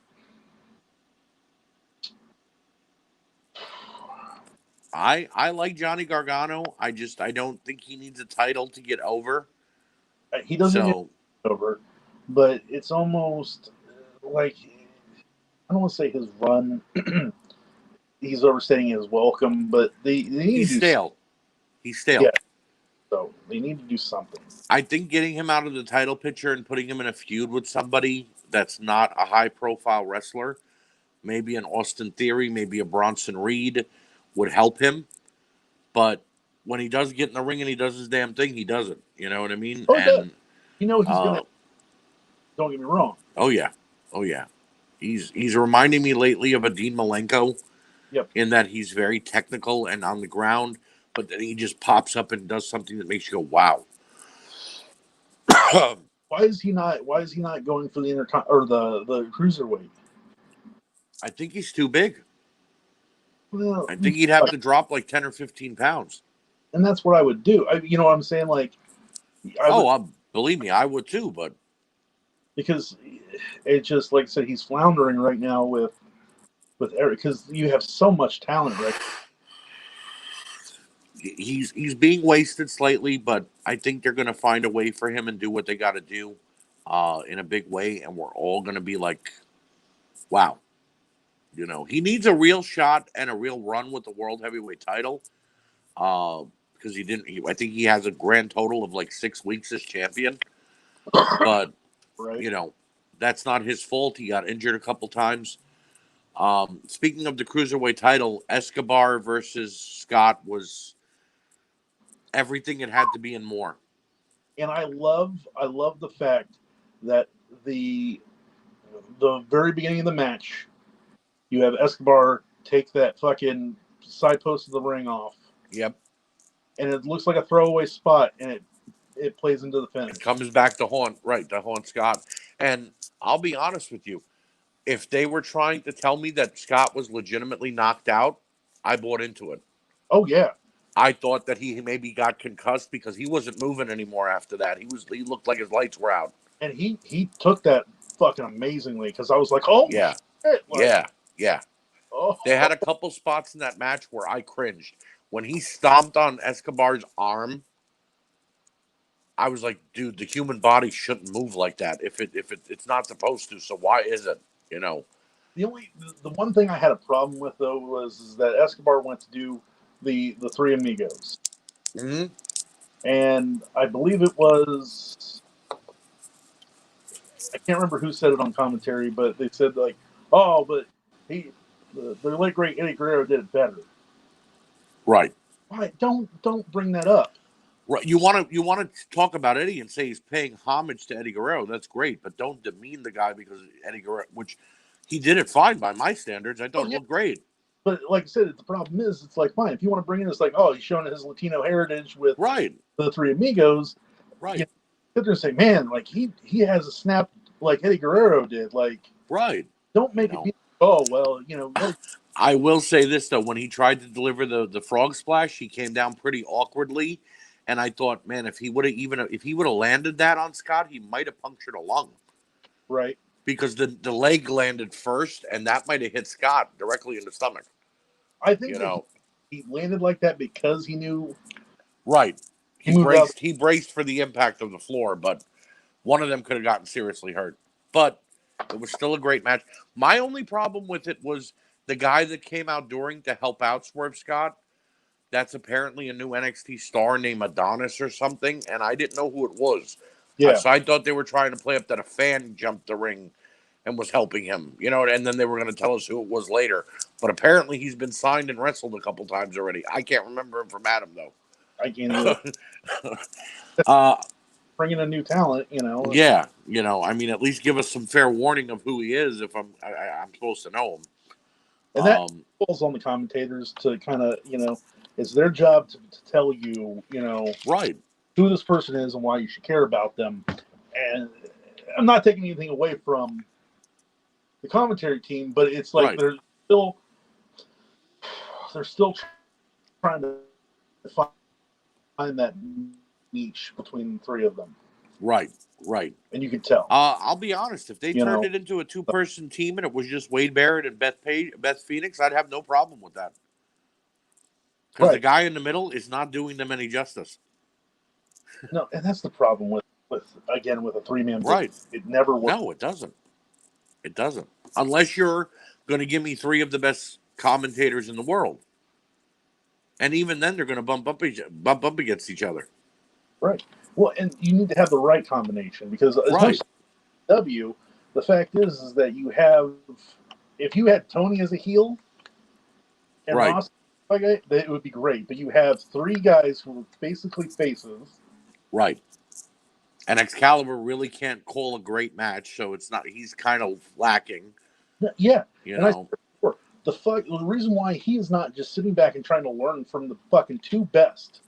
I like Johnny Gargano. I don't think he needs a title to get over. he doesn't get So over, but it's almost like, I don't want to say his run. He's overstaying his welcome, but they need he's to do stale. He's stale. yeah. So they need to do something. I think getting him out of the title picture and putting him in a feud with somebody that's not a high profile wrestler, maybe an Austin Theory, maybe a Bronson Reed, would help him. But when he does get in the ring and he does his damn thing, he does it. You know what I mean? Oh, he does. And You know he's gonna. uh, Don't get me wrong. oh yeah, oh yeah, he's reminding me lately of a Dean Malenko Yep. in that he's very technical and on the ground, but then he just pops up and does something that makes you go, wow. Why is he not? Why is he not going for the or the cruiserweight? I think he's too big. Well, I think he'd have to drop like 10 or 15 pounds. and that's what I would do. You know what I'm saying? Like, I would, Believe me, I would too, but because it's just like I said, he's floundering right now with Eric, because you have so much talent, right? he's being wasted slightly, but I think they're going to find a way for him and do what they got to do in a big way, and we're all going to be like, wow. He needs a real shot and a real run with the world heavyweight title because he didn't. I think he has a grand total of like 6 weeks as champion, but Right. that's not his fault. He got injured a couple times. Speaking of the cruiserweight title, Escobar versus Scott was everything it had to be and more. And I love the fact that the very beginning of the match, you have Escobar take that fucking side post of the ring off, Yep. and it looks like a throwaway spot, and it plays into the finish. It comes back to haunt Scott. And I'll be honest with you, if they were trying to tell me that Scott was legitimately knocked out, I bought into it. Oh yeah, I thought that he maybe got concussed because he wasn't moving anymore after that. He looked like his lights were out. and he took that fucking amazingly, because I was like, oh Yeah. shit, like, Yeah. Yeah. oh They had a couple spots in that match where I cringed. When he stomped on Escobar's arm, I was like, dude, the human body shouldn't move like that. It's not supposed to, so why is it? You know. the one thing I had a problem with though was is that Escobar went to do the Three Amigos, Mm-hmm. and I believe it was I can't remember who said it on commentary, but they said like, oh, but he the late great Eddie Guerrero did it better. Right. Why don't bring that up? Right. You want to talk about Eddie and say he's paying homage to Eddie Guerrero. That's great, but don't demean the guy because Eddie Guerrero, which he did it fine by my standards. I Oh thought it yeah, sit great. but like I said, the problem is it's like fine if you want to bring in this like oh he's showing his Latino heritage with Right. the Three Amigos, you Right. know, sit there and say man like he has a snap like Eddie Guerrero did. Like Right. don't You make it know. be oh well Eddie, I will say this though: when he tried to deliver the frog splash, he came down pretty awkwardly, and I thought, man, if he would have landed that on Scott, he might have punctured a lung right. because the leg landed first, and that might have hit Scott directly in the stomach. I think You that know, he landed like that because he knew right? he moved out. He braced for the impact of the floor, but one of them could have gotten seriously hurt. But it was still a great match. My only problem with it was the guy that came out during to help out Swerve Scott. That's apparently a new NXT star named Adonis or something, and I didn't know who it was. Yeah, So I thought they were trying to play up that a fan jumped the ring and was helping him, and then they were going to tell us who it was later. But apparently he's been signed and wrestled a couple times already. I can't remember him from Adam I can't either. though. uh, Bringing a new talent, yeah, I mean, at least give us some fair warning of who he is if I'm supposed to know him. and that Um, falls on the commentators to kind of it's their job to tell you right, who this person is and why you should care about them. And I'm not taking anything away from the commentary team, but it's like right, still they're still trying to find that niche between the three of them, right, right. and you can tell. I'll be honest. If they You turned know, it into a two-person team and it was just Wade Barrett and Beth Phoenix, I'd have no problem with that. Because the right? guy in the middle is not doing them any justice. No, and that's the problem with again with a three-man book. Right? It never works. No, it doesn't. It doesn't. Unless you're going to give me three of the best commentators in the world, and even then, they're going to bump up against each other. Right. Well, and you need to have the right combination because as much Right? as W, the fact is that you have if you had Tony as a heel and Right? Ross like that, it would be great. But you have three guys who are basically faces. Right? And Excalibur really can't call a great match, so it's not. He's kind of lacking. Yeah, You and I know. said before, the reason why he is not just sitting back and trying to learn from the fucking two best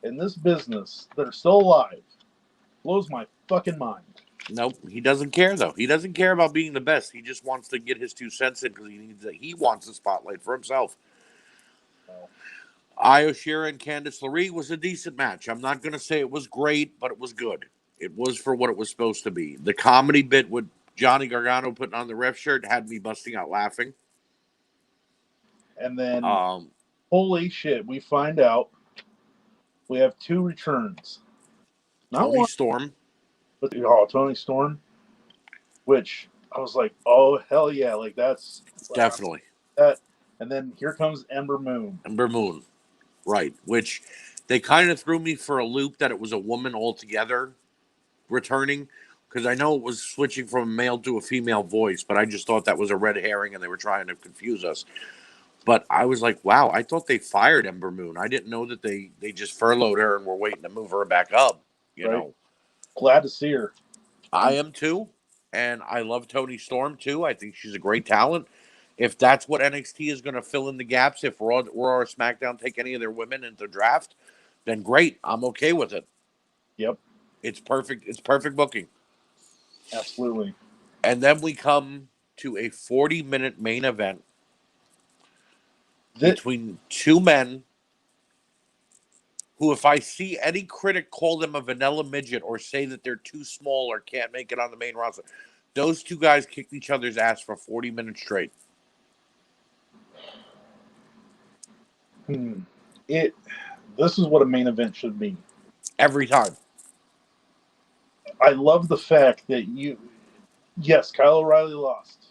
in this business that are still alive blows my fucking mind. Nope, he doesn't care though. He doesn't care about being the best. He just wants to get his 2 cents in because he wants the spotlight for himself. So, Io Shirai and Candice LeRae was a decent match. I'm not going to say it was great, but it was good. It was for what it was supposed to be. The comedy bit with Johnny Gargano putting on the ref shirt had me busting out laughing. and then Um, holy shit, we find out we have two returns. Not Tony one, Storm, but Tony Storm, which I was like, oh hell yeah, like that's definitely. that. And then here comes Ember Moon. Ember Moon, right? Which they kind of threw me for a loop that it was a woman altogether returning because I know it was switching from a male to a female voice, but I just thought that was a red herring and they were trying to confuse us. But I was like, wow, I thought they fired Ember Moon. I didn't know that they just furloughed her and were waiting to move her back up. You Right, know, glad to see her. I am too, and I love Tony Storm too. I think she's a great talent. If that's what NXT is going to fill in the gaps, if Raw or SmackDown take any of their women into draft, then great. I'm okay with it. Yep, It's perfect. It's perfect booking. absolutely. And then we come to a 40-minute main event That between two men who, if I see any critic call them a vanilla midget or say that they're too small or can't make it on the main roster, those two guys kicked each other's ass for 40 minutes straight. it this is what a main event should be. Every time. I love the fact that yes, Kyle O'Reilly lost.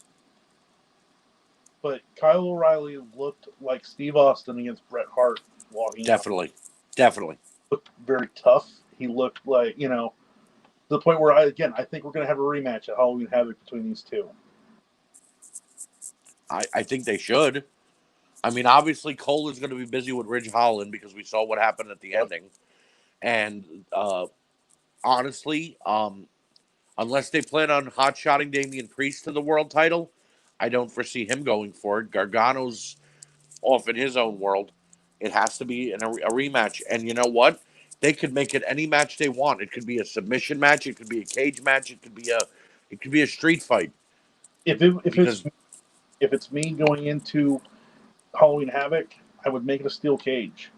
but Kyle O'Reilly looked like Steve Austin against Bret Hart walking out. Definitely. Looked very tough. He looked like, to the point where I think we're going to have a rematch at Halloween Havoc between these two. I think they should. I mean, obviously Cole is going to be busy with Ridge Holland because we saw what happened at the ending, and honestly, unless they plan on hot-shotting Damian Priest to the world title, I don't foresee him going for it. Gargano's off in his own world. It has to be a rematch. And you know what? They could make it any match they want. It could be a submission match. It could be a cage match. It could be a street fight. If Because it's me going into Halloween Havoc, I would make it a steel cage.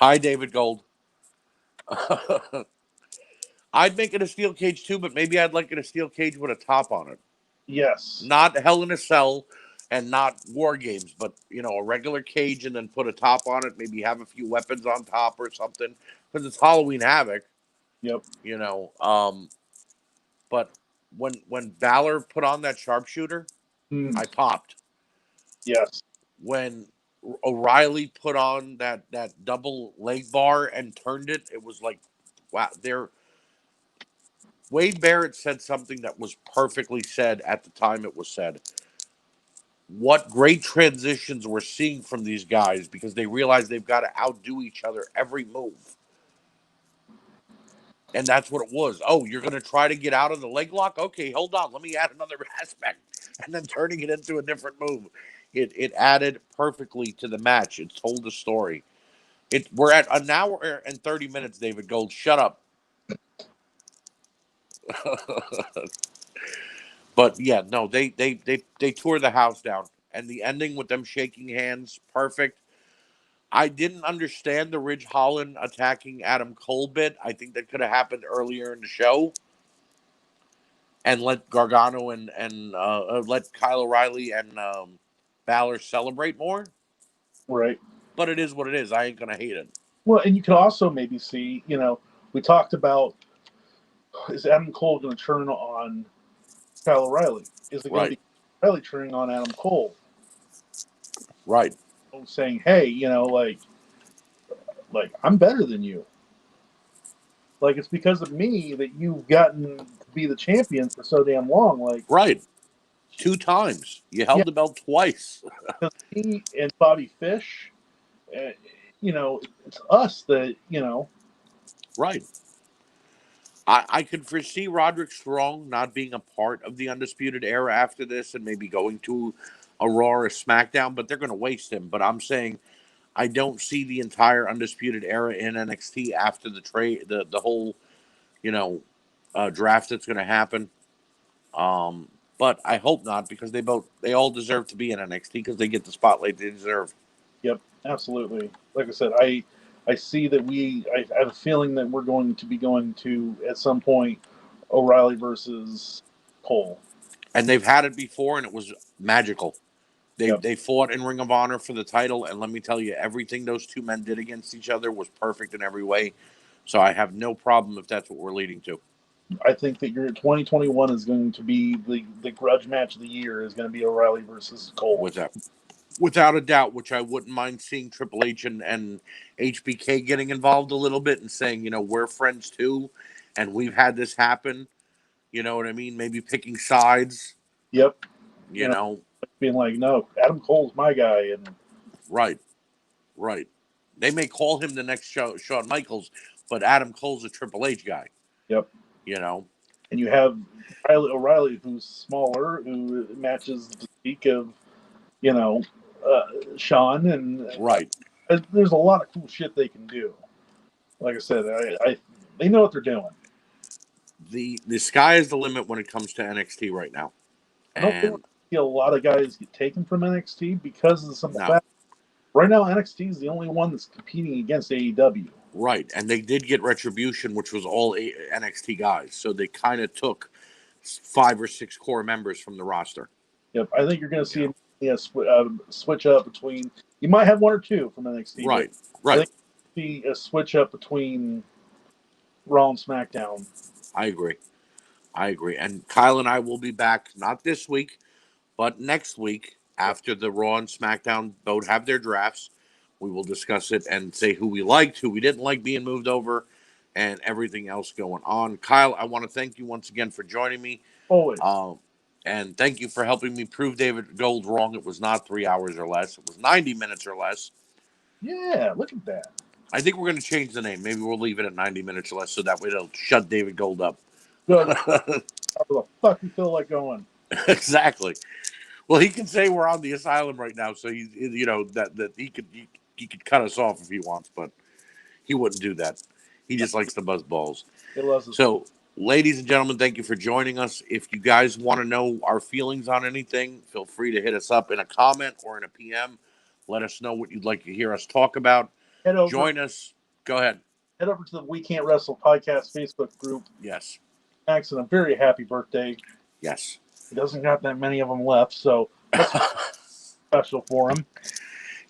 hi, David Gold. I'd make it a steel cage too, but maybe I'd like it a steel cage with a top on it. Yes. Not Hell in a Cell and not War Games, but a regular cage and then put a top on it. Maybe have a few weapons on top or something because it's Halloween Havoc. Yep. But when Balor put on that sharpshooter, I popped. Yes. When O'Reilly put on that double leg bar and turned it, it was like, wow. Wade Barrett said something that was perfectly said at the time it was said. What great transitions we're seeing from these guys because they realize they've got to outdo each other every move. And that's what it was. Oh, you're going to try to get out of the leg lock? Okay, hold on. Let me add another aspect. And then turning it into a different move. It added perfectly to the match. It told the story. We're at an hour and 30 minutes, David Gold. Shut up. But yeah, no, they tore the house down. And the ending with them shaking hands, perfect. I didn't understand the Ridge Holland attacking Adam Cole bit. I think that could have happened earlier in the show and let Gargano and let Kyle O'Reilly and Balor celebrate more. Right. But it is what it is. I ain't gonna hate it. Well, and you could also maybe see, we talked about, is Adam Cole going to turn on Kyle O'Reilly? Is it going to Right. be O'Reilly turning on Adam Cole? Right. Saying, hey, like I'm better than you. Like it's because of me that you've gotten to be the champion for so damn long. Like, Right. 2 times. You yeah, held the belt twice. because me and Bobby Fish, uh, it's us that Right. I could foresee Roderick Strong not being a part of the Undisputed Era after this and maybe going to a Raw or a SmackDown, but they're going to waste him. But I'm saying I don't see the entire Undisputed Era in NXT after the trade, the whole, you know, draft that's going to happen. But I hope not because they all deserve to be in NXT because they get the spotlight they deserve. Yep, absolutely. Like I said, I see that I have a feeling that we're going to be going to at some point O'Reilly versus Cole. And they've had it before, and it was magical. Yep, They fought in Ring of Honor for the title, and let me tell you, everything those two men did against each other was perfect in every way. So I have no problem if that's what we're leading to. I think that your 2021 is going to be the grudge match of the year is going to be O'Reilly versus Cole. Without a doubt, which I wouldn't mind seeing Triple H and HBK getting involved a little bit and saying, we're friends too, and we've had this happen. You know what I mean? Maybe picking sides. Yep, You know, being like, no, Adam Cole's my guy, and right, right. They may call him the next Shawn Michaels, but Adam Cole's a Triple H guy. yep. You know, And you have Riley O'Reilly, who's smaller, who matches the physique of you know Sean, and right. there's a lot of cool shit they can do. Like I said, they know what they're doing. The sky is the limit when it comes to NXT right now. I don't think we're And see a lot of guys get taken from NXT because of the simple no, fact right now NXT is the only one that's competing against AEW. right. And they did get Retribution, which was all NXT guys. So they kind of took 5 or 6 core members from the roster. Yep, I think you're going to You see know, switch up between. You might have one or two from NXT, but right, I right. think see a switch up between Raw and SmackDown. I agree. I agree. And Kyle and I will be back not this week, but next week after the Raw and SmackDown both have their drafts. We will discuss it and say who we liked, who we didn't like being moved over, and everything else going on. Kyle, I want to thank you once again for joining me. Always. And thank you for helping me prove David Gold wrong. It was not 3 hours or less. It was 90 minutes or less. Yeah, look at that. I think we're going to change the name. Maybe we'll leave it at 90 minutes or less so that way it'll shut David Gold up. Good. How the fuck you feel like going? Exactly. Well, he can say we're on the asylum right now, so that he could cut us off if he wants, but he wouldn't do that. He just likes to buzz balls. It loves So, ladies and gentlemen, thank you for joining us. If you guys want to know our feelings on anything, feel free to hit us up in a comment or in a PM. Let us know what you'd like to hear us talk about. Join us. Go ahead. Head over to the We Can't Wrestle podcast Facebook group. Yes. Max, and a very happy birthday. Yes. He doesn't got that many of them left, so that's special for him.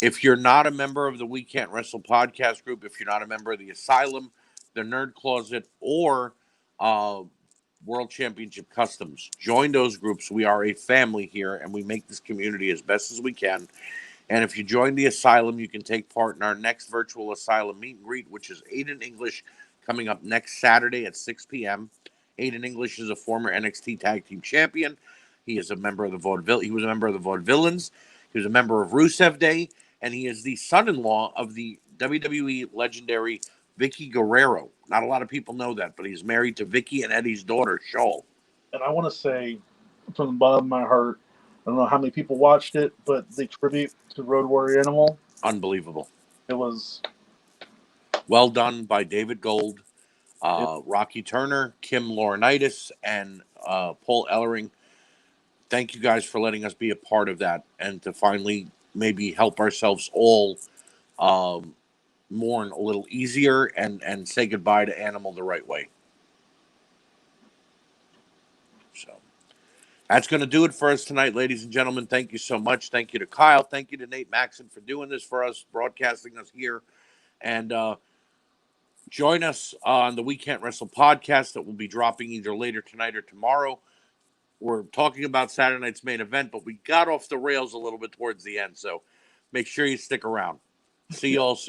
If you're not a member of the We Can't Wrestle podcast group, if you're not a member of the Asylum, the Nerd Closet, or World Championship Customs, join those groups. We are a family here, and we make this community as best as we can. And if you join the Asylum, you can take part in our next virtual Asylum meet and greet, which is Aiden English, coming up next Saturday at 6 p.m. Aiden English is a former NXT Tag Team Champion. He is a member of the Vaudeville. He was a member of the Vaudevillains. He was a member of Rusev Day, and he is the son-in-law of the WWE legendary Vicky Guerrero. Not a lot of people know that, but he's married to Vicky and Eddie's daughter, Shoal. And I want to say, from the bottom of my heart, I don't know how many people watched it, but the tribute to Road Warrior Animal, unbelievable. It was well done by David Gold, Rocky Turner, Kim Laurinaitis, and Paul Ellering. Thank you guys for letting us be a part of that and to finally maybe help ourselves all mourn a little easier and say goodbye to Animal the right way. So that's going to do it for us tonight, ladies and gentlemen. Thank you so much. Thank you to Kyle. Thank you to Nate Maxon for doing this for us, broadcasting us here. And join us on the We Can't Wrestle podcast that will be dropping either later tonight or tomorrow. We're talking about Saturday night's main event, but we got off the rails a little bit towards the end, so make sure you stick around. See you all soon.